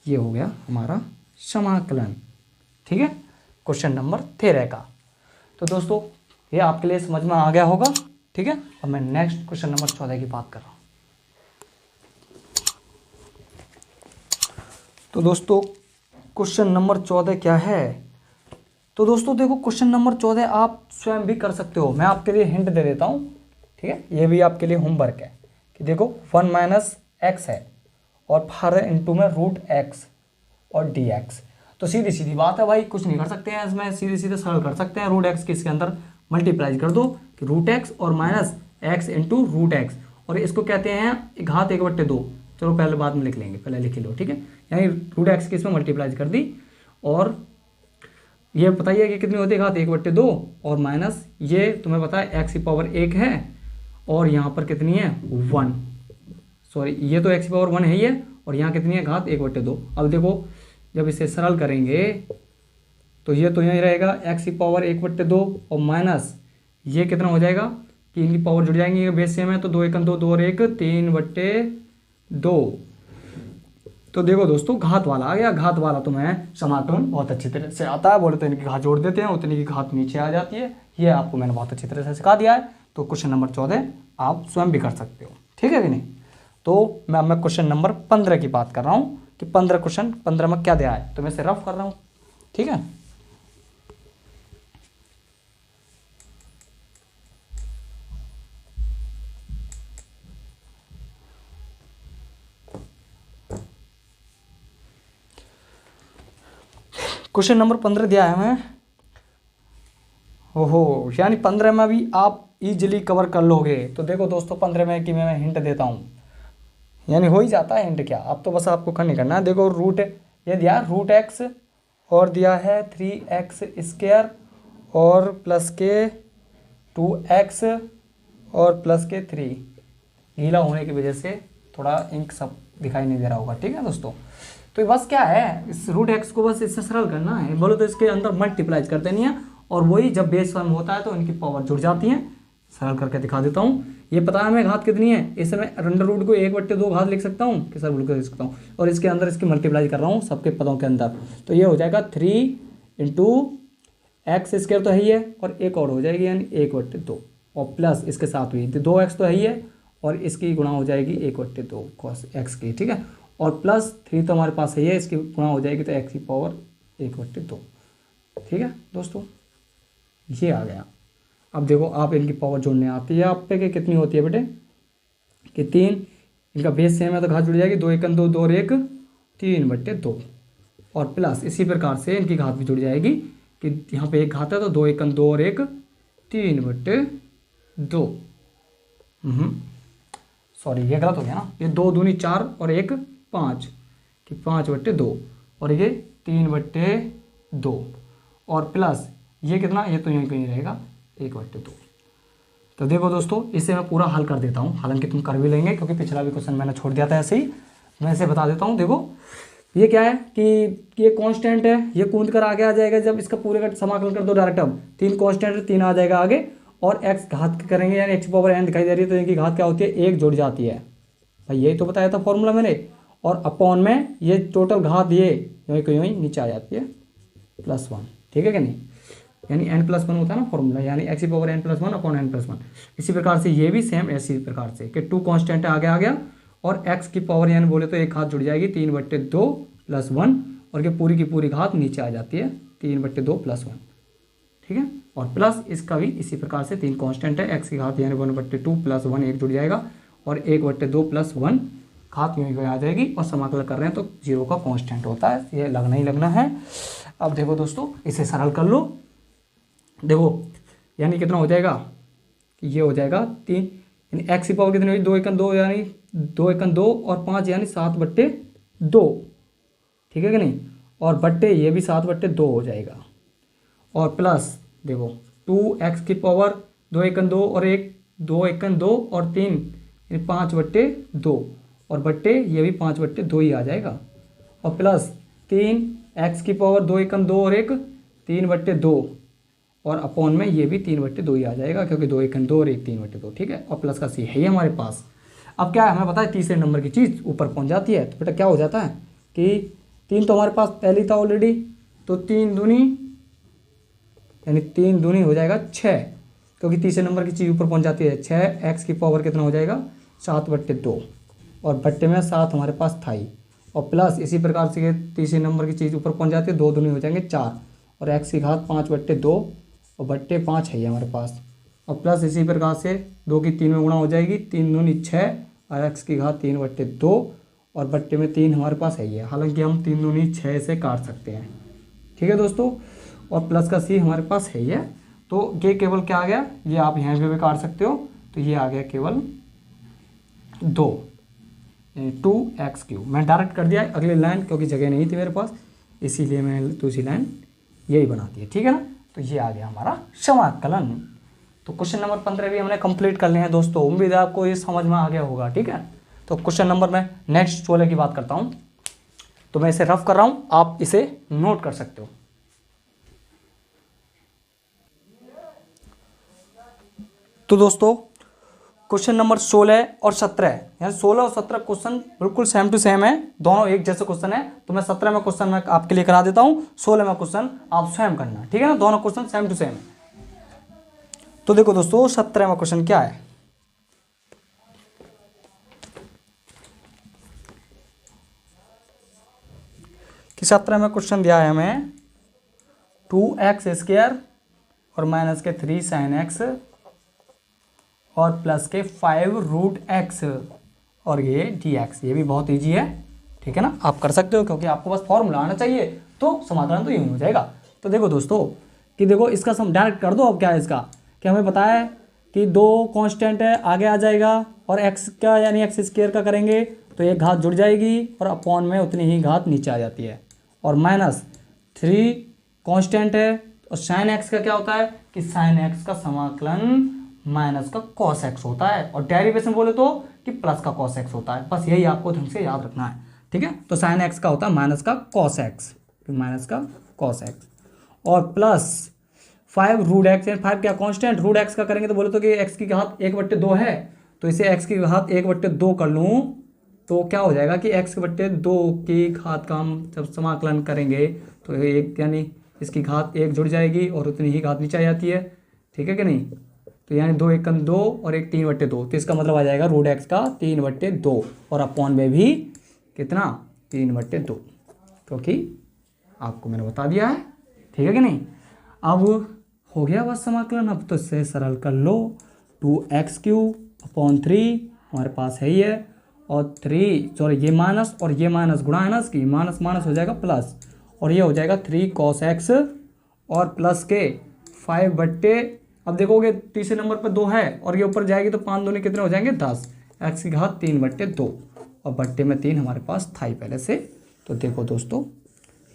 ये हो गया हमारा समाकलन। ठीक है, क्वेश्चन नंबर 13 का। तो दोस्तों ये आपके लिए समझ में आ गया होगा। ठीक है, अब मैं नेक्स्ट क्वेश्चन नंबर 14 की बात कर रहा हूँ। तो दोस्तों क्वेश्चन नंबर 14 क्या है, तो दोस्तों देखो क्वेश्चन नंबर 14 आप स्वयं भी कर सकते हो, मैं आपके लिए हिंट दे देता हूँ। ठीक है, ये भी आपके लिए होमवर्क है कि देखो 1 माइनस एक्स है और फिर इंटू में रूट एक्स और डी एक्स। तो सीधी सीधी बात है भाई, कुछ नहीं कर सकते हैं इसमें, सीधे सीधे सरल कर सकते हैं। रूट एक्स के इसके अंदर मल्टीप्लाई कर दो कि रूट एक्स और minus x into root x, और इसको कहते हैं घात 1/2। चलो पहले बाद में लिख लेंगे, पहले लिख लो। ठीक है, यानी रूट एक्स की इसमें मल्टीप्लाई कर दी, और ये बताइए कि कितनी होती है घात 1/2, और माइनस ये तुम्हें पता है एक्स की पावर 1 है और यहाँ पर कितनी है 1, सॉरी ये तो एक्स की पावर 1 है ही है, और यहाँ कितनी है घात 1/2। अब देखो जब इसे सरल करेंगे तो ये तो यही रहेगा एक्स की पावर 1/2 और माइनस ये कितना हो जाएगा कि इनकी पावर जुड़ जाएंगी, ये बेस सेम है तो 2 1 2 2 और 1 3/2। तो देखो दोस्तों घात वाला आ गया, घात वाला तो मैं समाकलन बहुत अच्छी तरह से आता है, बोले तो इनकी घात जोड़ देते हैं उतनी की घात नीचे आ जाती है, ये आपको मैंने बहुत अच्छी तरह से सिखा दिया है। तो क्वेश्चन नंबर 14 आप स्वयं भी कर सकते हो, ठीक है कि नहीं। तो मैं क्वेश्चन नंबर 15 की बात कर रहा हूँ कि 15 में क्या दिया है, तो मैं इसे रफ कर रहा हूँ। ठीक है, क्वेश्चन नंबर 15 दिया है हमें। ओहो, यानी 15 में भी आप इजीली कवर कर लोगे। तो देखो दोस्तों 15 में कि मैं हिंट देता हूँ, यानी हो ही जाता है हिंट क्या, अब तो बस आपको करना नहीं करना है। देखो रूट ये दिया रूट एक्स और दिया है 3x² और प्लस के 2x और प्लस के 3। गीला होने की वजह से थोड़ा इंक सब दिखाई नहीं दे रहा होगा। ठीक है दोस्तों, तो बस क्या है, इस रूट एक्स को बस इससे सरल करना है, बोलो तो इसके अंदर मल्टीप्लाई कर देनी है, और वही जब बेस फॉर्म होता है तो इनकी पावर जुड़ जाती है। सरल करके दिखा देता हूँ। ये पता है हमें घात कितनी है, इससे मैं अंडर रूट को 1/2 घात लिख सकता हूँ कि सर बिल्कुल लिख सकता हूँ, और इसके अंदर इसकी मल्टीप्लाई कर रहा हूँ सबके पदों के अंदर। तो ये हो जाएगा 3 × x² तो है ही है, और एक और हो जाएगी यानी 1/2, और प्लस इसके साथ हुई 2x तो है ही है, और इसकी गुणा हो जाएगी 1/2 cos x की। ठीक है, और प्लस 3 तो हमारे पास है, इसकी गुणा हो जाएगी तो x की पावर 1/2। ठीक है दोस्तों, ये आ गया। अब देखो आप इनकी पावर जोड़ने आती है आप पे कि कितनी होती है बेटे, कि 3, इनका बेस सेम है तो घात जुड़ जाएगी 2 1 2 2 और 1 3/2, और प्लस इसी प्रकार से इनकी घात भी जुड़ जाएगी कि यहाँ पे एक घात है तो 2 1 2 और 1 3/2। सॉरी ये गलत हो गया ना, ये 2 दूनी 4 और 1 5 कि 5/2, और ये 3/2, और प्लस ये कितना, ये तो यहीं कहीं रहेगा 1/2। तो देखो दोस्तों इसे मैं पूरा हल कर देता हूँ, हालांकि तुम कर भी लेंगे क्योंकि पिछला भी क्वेश्चन मैंने छोड़ दिया था ऐसे ही। मैं इसे बता देता हूँ। देखो ये क्या है कि ये कांस्टेंट है, ये कूद कर आगे आ जाएगा, जब इसका पूरे का समाकलन कर दो डायरेक्ट, अब 3 कांस्टेंट 3 आ जाएगा आगे, और x घात करेंगे यानी x पावर n दिखाई दे रही है तो इनकी घात क्या होती है 1 जुड़ जाती है। भाई यही तो बताया था फॉर्मूला मैंने, और अपॉन में ये टोटल घात ये यूँ को यूँ नीचे आ जाती है +1। ठीक है कि नहीं, यानी n+1 होता है ना फॉर्मूला, यानी x की पावर n+1 अपॉन n+1। इसी प्रकार से ये भी सेम ऐसी प्रकार से कि 2 कांस्टेंट आगे आ गया, और x की पावर n बोले तो एक घात जुड़ जाएगी 3/2 + 1, और ये पूरी की पूरी घात नीचे आ जाती है 3/2 + 1। ठीक है, और प्लस इसका भी इसी प्रकार से 3 कांस्टेंट है, x की घात यानी 1/2 + 1 एक जुड़ जाएगा, और 1/2 + 1 घात यूँ आ जाएगी, और समाकलन कर रहे हैं तो 0 का कांस्टेंट होता है, ये लगना ही लगना है। अब देखो दोस्तों इसे सरल कर लो। देखो यानी कितना हो जाएगा कि ये हो जाएगा 3, यानी x की पावर कितनी हुई 2 1 2 यानी 2 1 2 और 5 यानी 7/2। ठीक है कि नहीं, और बट्टे ये भी 7/2 हो जाएगा, और प्लस देखो 2x की पावर 2 1 2 और 1 2 1 2 और 3 यानी 5/2, और बट्टे ये भी 5/2 ही आ जाएगा, और प्लस 3x की पावर 2 1 2 और 1 3/2, और अपॉन में ये भी 3/2 ही आ जाएगा, क्योंकि 2 1 2 और 1 3/2, ठीक है। और प्लस का सी है ही हमारे पास। अब क्या है, हमें पता है तीसरे नंबर की चीज़ ऊपर पहुंच जाती है, तो बेटा क्या हो जाता है कि 3 तो हमारे पास पहले ही था ऑलरेडी, तो 3 दूनी यानी 3 दूनी हो जाएगा 6, क्योंकि तीसरे नंबर की चीज़ ऊपर पहुंच जाती है। 6x की पावर कितना हो जाएगा 7/2, और बट्टे में 7 हमारे पास था ही, और प्लस इसी प्रकार से तीसरे नंबर की चीज़ ऊपर पहुंच जाती है, 2 दूनी हो जाएंगे 4, और x की घात 5/2 और बट्टे 5 है हमारे पास, और प्लस इसी प्रकार से 2 की 3 में गुणा हो जाएगी, 3 दूनी 6 और x की घात 3/2 और बट्टे में 3 हमारे पास है ही है। हालांकि हम 3 दूनी 6 से काट सकते हैं, ठीक है दोस्तों, और प्लस का सी हमारे पास है ही है। तो ये केवल क्या आ गया, ये आप यहाँ पे भी काट सकते हो, तो ये आ गया केवल 2 2x3। मैं डायरेक्ट कर दिया अगली लाइन, क्योंकि जगह नहीं थी मेरे पास, इसीलिए मैंने दूसरी लाइन यही बना दी है, ठीक है ना। तो ये आ गया हमारा समाकलन। तो क्वेश्चन नंबर 15 भी हमने कंप्लीट कर लिए हैं दोस्तों। उम्मीद है आपको ये समझ में आ गया होगा, ठीक है। तो क्वेश्चन नंबर में नेक्स्ट 16 की बात करता हूँ, तो मैं इसे रफ कर रहा हूँ, आप इसे नोट कर सकते हो। तो दोस्तों क्वेश्चन नंबर 16 और 17, यानी 16 और 17 क्वेश्चन बिल्कुल सेम टू सेम है, दोनों एक जैसे क्वेश्चन है। तो मैं 17 में क्वेश्चन मैं आपके लिए करा देता हूँ, 16 में क्वेश्चन आप स्वयं करना, ठीक है ना। दोनों क्वेश्चन सेम टू सेम है। तो देखो दोस्तों 17 में क्वेश्चन क्या है कि 17 में क्वेश्चन दिया है हमें 2x² और माइनस के 3 sin x और प्लस के 5√x और ये dx। ये भी बहुत इजी है, ठीक है ना, आप कर सकते हो, क्योंकि आपको बस फॉर्मूला आना चाहिए, तो समाधान तो यूँ हो जाएगा। तो देखो दोस्तों कि देखो इसका सम डायरेक्ट कर दो। अब क्या है इसका कि हमें पता है कि 2 कांस्टेंट है, आगे आ जाएगा, और x का यानी x² का करेंगे तो एक घात जुड़ जाएगी और अपॉन में उतनी ही घात नीचे आ जाती है, और माइनस 3 कांस्टेंट है, और sin x का क्या होता है कि sin x का समाकलन माइनस का cos x होता है, और डेरिवेशन बोले तो कि प्लस का cos x होता है। बस यही आपको ढंग से याद रखना है, ठीक है। तो sin x का होता है माइनस का cos x, माइनस का cos x, और प्लस 5√x, 5 क्या कांस्टेंट, √x का करेंगे तो बोले तो कि x की घात 1/2 है, तो इसे x की घात 1/2 कर लूँ तो क्या हो जाएगा कि x/2 की घात का हम जब समाकलन करेंगे तो एक यानी इसकी घात 1 जुड़ जाएगी और उतनी ही घात नीचे आ जाती है, ठीक है कि नहीं। तो यानी 2 1 2 और 1 3/2, तो इसका मतलब आ जाएगा √x का 3/2 और अपॉन में भी कितना 3/2, क्योंकि आपको मैंने बता दिया है, ठीक है कि नहीं। अब हो गया बस समाकलन। अब तो इससे सरल कर लो, 2x³ अपॉन 3 हमारे पास है ही है, और 3 सॉरी ये माइनस और ये माइनस गुणा है ना, इसकी माइनस माइनस हो जाएगा प्लस, और ये हो जाएगा 3 cos x और प्लस के 5/, अब देखोगे तीसरे नंबर पर 2 है और ये ऊपर जाएगी तो 5 दूनी कितने हो जाएंगे 10, x की घात 3/2 और बट्टे में 3 हमारे पास था ही पहले से। तो देखो दोस्तों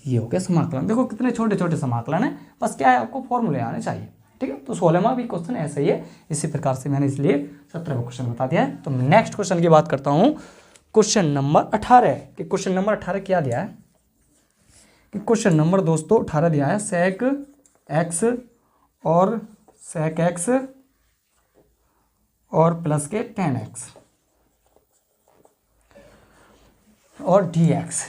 ये हो गया समाकलन। देखो कितने छोटे छोटे समाकलन है, बस क्या है आपको फॉर्मूले आने चाहिए, ठीक है। तो 16वां भी क्वेश्चन ऐसा ही है, इसी प्रकार से मैंने इसलिए 17वां क्वेश्चन बता दिया है। तो नेक्स्ट क्वेश्चन की बात करता हूँ, क्वेश्चन नंबर 18 कि क्वेश्चन नंबर 18 क्या दिया है कि क्वेश्चन नंबर दोस्तों 18 दिया है sec x और प्लस के tan x और dx।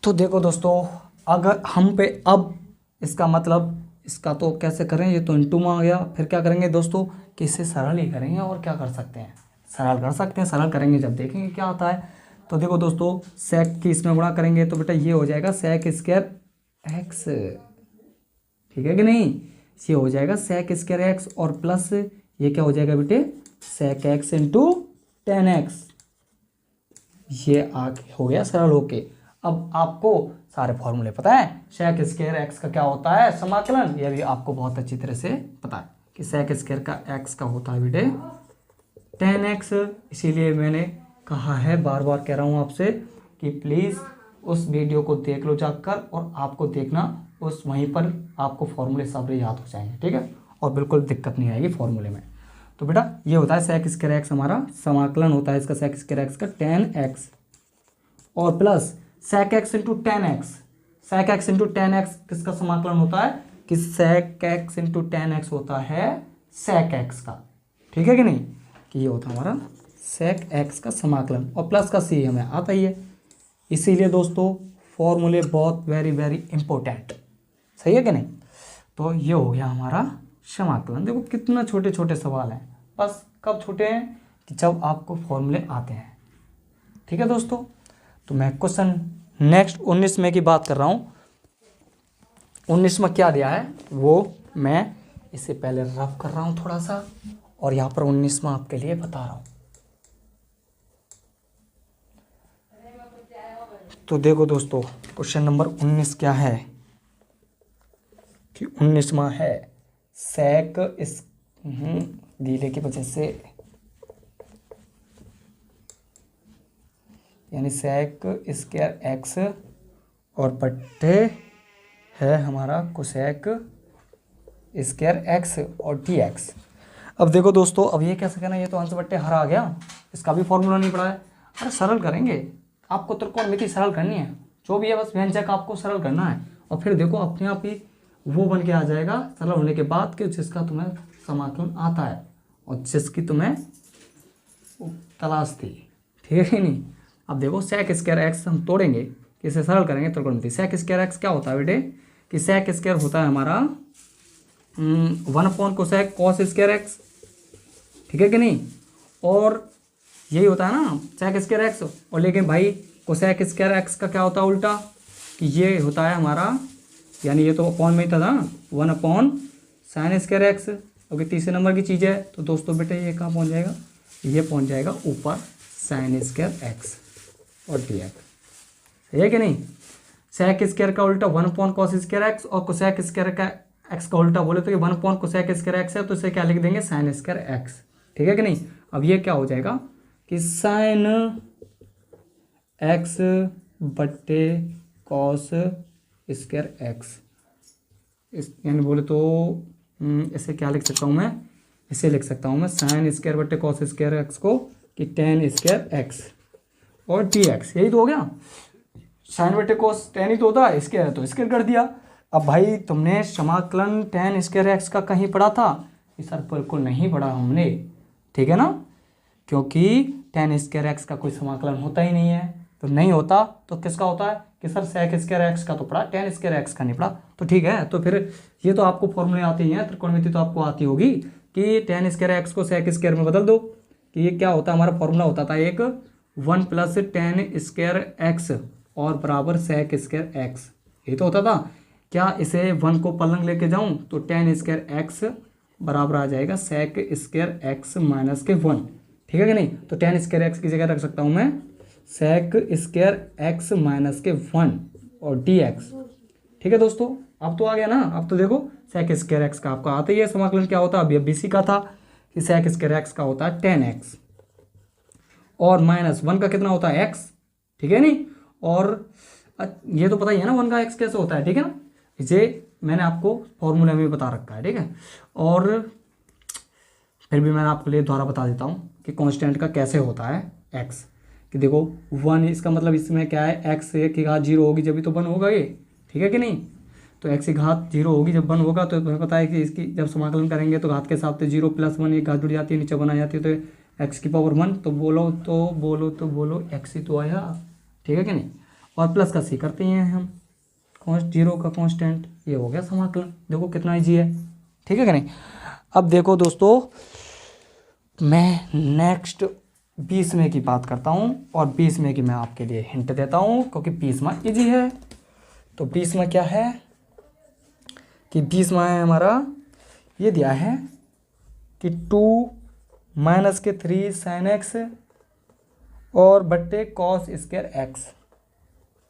तो देखो दोस्तों अगर हम पे अब इसका मतलब इसका तो कैसे करें, ये तो इंटू में आ गया, फिर क्या करेंगे दोस्तों कि इसे सरल ही करेंगे, और क्या कर सकते हैं सरल कर सकते हैं, सरल करेंगे जब देखेंगे क्या होता है। तो देखो दोस्तों sec की इसमें गुणा करेंगे तो बेटा ये हो जाएगा sec² x, ठीक है कि नहीं, ये हो जाएगा sec² x और प्लस ये क्या हो जाएगा बेटे sec x into tan x, ये आगे हो गया सरल होके। अब आपको सारे फॉर्मूले पता है, sec² x का क्या होता है समाकलन, ये भी आपको बहुत अच्छी तरह से पता है कि sec² का x का होता है बेटे tan x। इसीलिए मैंने कहा है, बार बार कह रहा हूँ आपसे कि प्लीज़ उस वीडियो को देख लो जाकर, और आपको देखना उस वहीं पर आपको फॉर्मूले सब याद हो जाएंगे, ठीक है, और बिल्कुल दिक्कत नहीं आएगी फॉर्मूले में। तो बेटा ये होता है sec² x, हमारा समाकलन होता है इसका sec² x का tan x और plus sec x into tan x, sec x into ten x किसका समाकलन होता है कि sec x into ten x होता है sec x का, ठीक है कि नहीं, कि ये होता है हमारा sec x का समाकलन, और प्लस का c हमें आता ही है। इसीलिए दोस्तों फॉर्मूले बहुत वेरी वेरी इंपॉर्टेंट, सही है कि नहीं। तो ये हो गया हमारा समाकलन। देखो कितना छोटे छोटे सवाल हैं, बस कब छोटे हैं कि जब आपको फॉर्मूले आते हैं, ठीक है दोस्तों। तो मैं क्वेश्चन नेक्स्ट 19 की बात कर रहा हूँ। 19 क्या दिया है वो मैं इससे पहले रफ कर रहा हूँ थोड़ा सा, और यहाँ पर 19 आपके लिए बता रहा हूँ। तो देखो दोस्तों क्वेश्चन नंबर 19 क्या है कि 19 है sec इस डीले की वजह से, यानी sec स्क्वायर x और बट्टे है हमारा cosec स्क्वायर x और dx। अब देखो दोस्तों, अब ये कैसे करना है, ये तो अंश बट्टे हर आ गया, इसका भी फॉर्मूला नहीं पड़ा है। अरे सरल करेंगे, आपको त्रिकोणमिति सरल करनी है, जो भी है बस व्यंजक आपको सरल करना है, और फिर देखो अपने आप ही वो बन के आ जाएगा सरल होने के बाद कि जिसका तुम्हें समाकलन आता है और जिसकी तुम्हें तलाश थी, ठीक है कि नहीं। अब देखो sec स्क्वायर एक्स हम तोड़ेंगे, किसे सरल करेंगे त्रिकोणमिति। sec स्क्वायर एक्स क्या होता है बेटे कि sec स्क्वायर होता है हमारा 1 कोसेक कॉस स्क्वायर एक्स, ठीक है कि नहीं। और यही होता है ना sec स्क्वायर एक्स, और लेकिन भाई कोसेक स्क्वायर एक्स का क्या होता है उल्टा, कि ये होता है हमारा, यानी ये तो अपॉन में ही था ना 1 sin स्क्वायर एक्स, ओके तीसरे नंबर की चीज़ है। तो दोस्तों बेटे ये कहाँ पहुँच जाएगा, ये पहुँच जाएगा ऊपर sin स्क्वायर एक्स और dx, सही है कि नहीं। sec स्क्वायर का उल्टा 1 cos स्क्वायर एक्स, और कोसेक स्क्वायर का एक्स का उल्टा बोले तो ये 1 कोसेक स्क्वायर एक्स है, तो इसे क्या लिख देंगे sin स्क्वायर एक्स, ठीक है कि नहीं। अब ये क्या हो जाएगा कि sin एक्स बट्टे कॉस स्क्वायर एक्स, इस यानी बोले तो इसे क्या लिख सकता हूँ मैं, इसे लिख सकता हूँ मैं sin स्क्वायर बट्टे कॉस स्क्वायर एक्स को कि tan स्क्वायर एक्स और dx, यही तो हो गया। sin बट्टे कॉस tan ही तो होता है, स्क्वायर तो स्क्वायर कर दिया। अब भाई तुमने समाकलन tan स्क्वायर एक्स का कहीं पढ़ा था, ये सर बिल्कुल नहीं पढ़ा हमने, ठीक है ना, क्योंकि tan स्क्वायर एक्स का कोई समाकलन होता ही नहीं है। तो नहीं होता तो किसका होता है कि सर sec स्क्वायर एक्स का तो पढ़ा, tan स्क्वायर एक्स का नहीं पढ़ा। तो ठीक है, तो फिर ये तो आपको फॉर्मूले आते ही हैं, त्रिकोणमिति तो आपको आती होगी कि tan स्क्वायर एक्स को sec स्क्वायर में बदल दो, कि ये क्या होता है हमारा फॉर्मूला होता था एक 1 + tan स्क्वायर एक्स और बराबर sec स्क्वायर एक्स, यही तो होता था। क्या इसे 1 को पलंग लेके जाऊँ तो tan स्क्वायर एक्स बराबर आ जाएगा sec स्क्वायर एक्स माइनस के 1, ठीक है कि नहीं। तो tan स्क्वायर एक्स की जगह रख सकता हूँ मैं sec स्क्वायर एक्स माइनस के 1 और dx, ठीक है दोस्तों। अब तो आ गया ना, अब तो देखो sec स्क्वायर एक्स का आपका आता ही है समाकलन क्या होता है, अभी BC का था कि sec स्क्वायर एक्स का होता है tan x और -1 का कितना होता है x, ठीक है नहीं। और ये तो पता ही है ना 1 का x कैसे होता है, ठीक है ना, इसे मैंने आपको फॉर्मूले में बता रखा है, ठीक है। और फिर भी मैं आपके लिए दोबारा बता देता हूँ कि कांस्टेंट का कैसे होता है x, कि देखो 1 इसका मतलब इसमें क्या है, x की घात 0 होगी जब भी तो 1 होगा ये, ठीक है कि नहीं। तो x की घात 0 होगी जब 1 होगा, तो तुम्हें पता है कि इसकी जब समाकलन करेंगे तो घात के हिसाब से 0 + 1 एक घात जुड़ जाती है, नीचे 1 आ जाती है, तो x की पावर 1, तो बोलो x ही तो आया, ठीक है कि नहीं। और प्लस का c करते हैं हम, 0 का कांस्टेंट, ये हो गया समाकलन। देखो कितना ईजी है, ठीक है कि नहीं। अब देखो दोस्तों मैं नेक्स्ट 20वें की बात करता हूँ, और 20वें की मैं आपके लिए हिंट देता हूँ क्योंकि 20वां ईजी है। तो 20वां क्या है कि 20वां है हमारा, ये दिया है कि 2 - के 3 sin x और बट्टे कॉस स्क्वायर एक्स,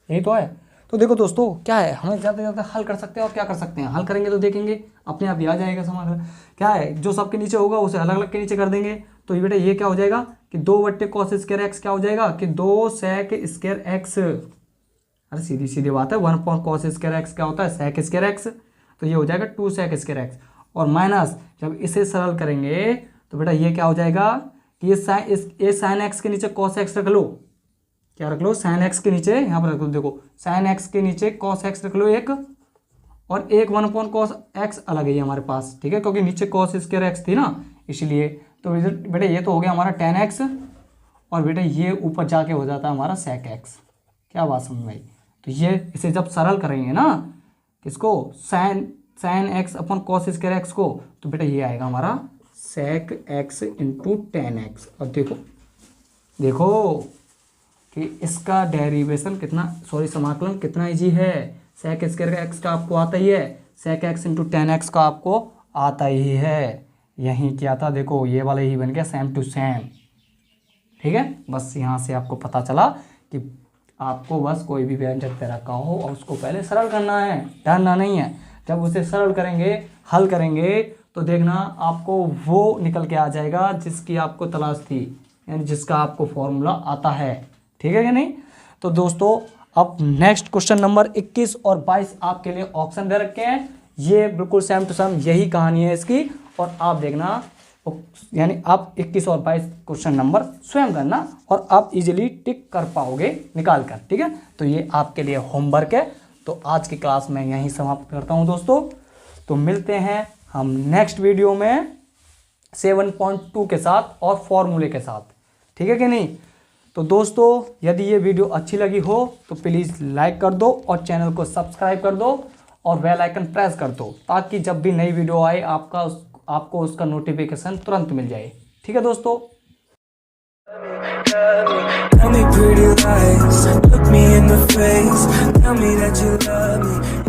यही तो है। तो देखो दोस्तों क्या है, हमें ज़्यादा से ज़्यादा हल कर सकते हैं, और क्या कर सकते हैं, हल करेंगे तो देखेंगे अपने आप ही आ जाएगा समाकलन। क्या है, जो सबके नीचे होगा उसे अलग अलग के नीचे कर देंगे, तो ये बेटा ये क्या हो जाएगा कि 2 बट्टे कॉस स्क्वायर एक्स क्या हो जाएगा कि 2 sec स्क्वायर एक्स, अरे सीधी सीधी बात है, 1 cos स्क्वायर एक्स क्या होता है sec स्क्वायर एक्स, तो ये हो जाएगा 2 sec स्क्वायर एक्स, और माइनस जब इसे सरल करेंगे तो बेटा ये क्या हो जाएगा कि ये sin x के नीचे cos x रख लो, क्या रख लो, साइन एक्स के नीचे यहाँ पर रख लो, देखो साइन एक्स के नीचे कॉस एक्स रख लो एक, और एक 1 कॉस एक्स अलग है ये हमारे पास, ठीक है, क्योंकि नीचे कॉस स्क्वायर एक्स थी ना इसलिए। तो बेटा ये तो हो गया हमारा tan एक्स, और बेटा ये ऊपर जाके हो जाता है हमारा sec एक्स। क्या बात समझ में आई? तो ये इसे जब सरल करेंगे ना, किसको, sine x upon cos square x को, तो बेटा ये आएगा हमारा sec x into tan x. और देखो कि इसका डेरिवेशन कितना, सॉरी समाकलन कितना इजी है। sec स्क्वायर एक्स का आपको आता ही है, sec x into tan x का आपको आता ही है। यही क्या था, देखो ये वाला ही बन गया सेम टू सेम, ठीक है। बस यहाँ से आपको पता चला कि आपको बस कोई भी व्यंजक तरह का हो और उसको पहले सरल करना है, डरना नहीं है। जब उसे सरल करेंगे, हल करेंगे, तो देखना आपको वो निकल के आ जाएगा जिसकी आपको तलाश थी, यानी जिसका आपको फॉर्मूला आता है, ठीक है कि नहीं। तो दोस्तों अब नेक्स्ट क्वेश्चन नंबर 21 और 22 आपके लिए ऑप्शन दे रखे हैं, ये बिल्कुल सेम टू सेम यही कहानी है इसकी, और आप देखना, यानी आप 21 और 22 क्वेश्चन नंबर स्वयं करना और आप इजीली टिक कर पाओगे निकाल कर, ठीक है। तो ये आपके लिए होमवर्क है। तो आज की क्लास में यहीं समाप्त करता हूं दोस्तों। तो मिलते हैं हम नेक्स्ट वीडियो में 7.2 के साथ और फॉर्मूले के साथ, ठीक है कि नहीं। तो दोस्तों यदि ये वीडियो अच्छी लगी हो तो प्लीज़ लाइक कर दो और चैनल को सब्सक्राइब कर दो और बेल आइकन प्रेस कर दो, ताकि जब भी नई वीडियो आए आपको उसका नोटिफिकेशन तुरंत मिल जाए, ठीक है दोस्तों। Tell me pretty lies, look me in the face, tell me that you love me.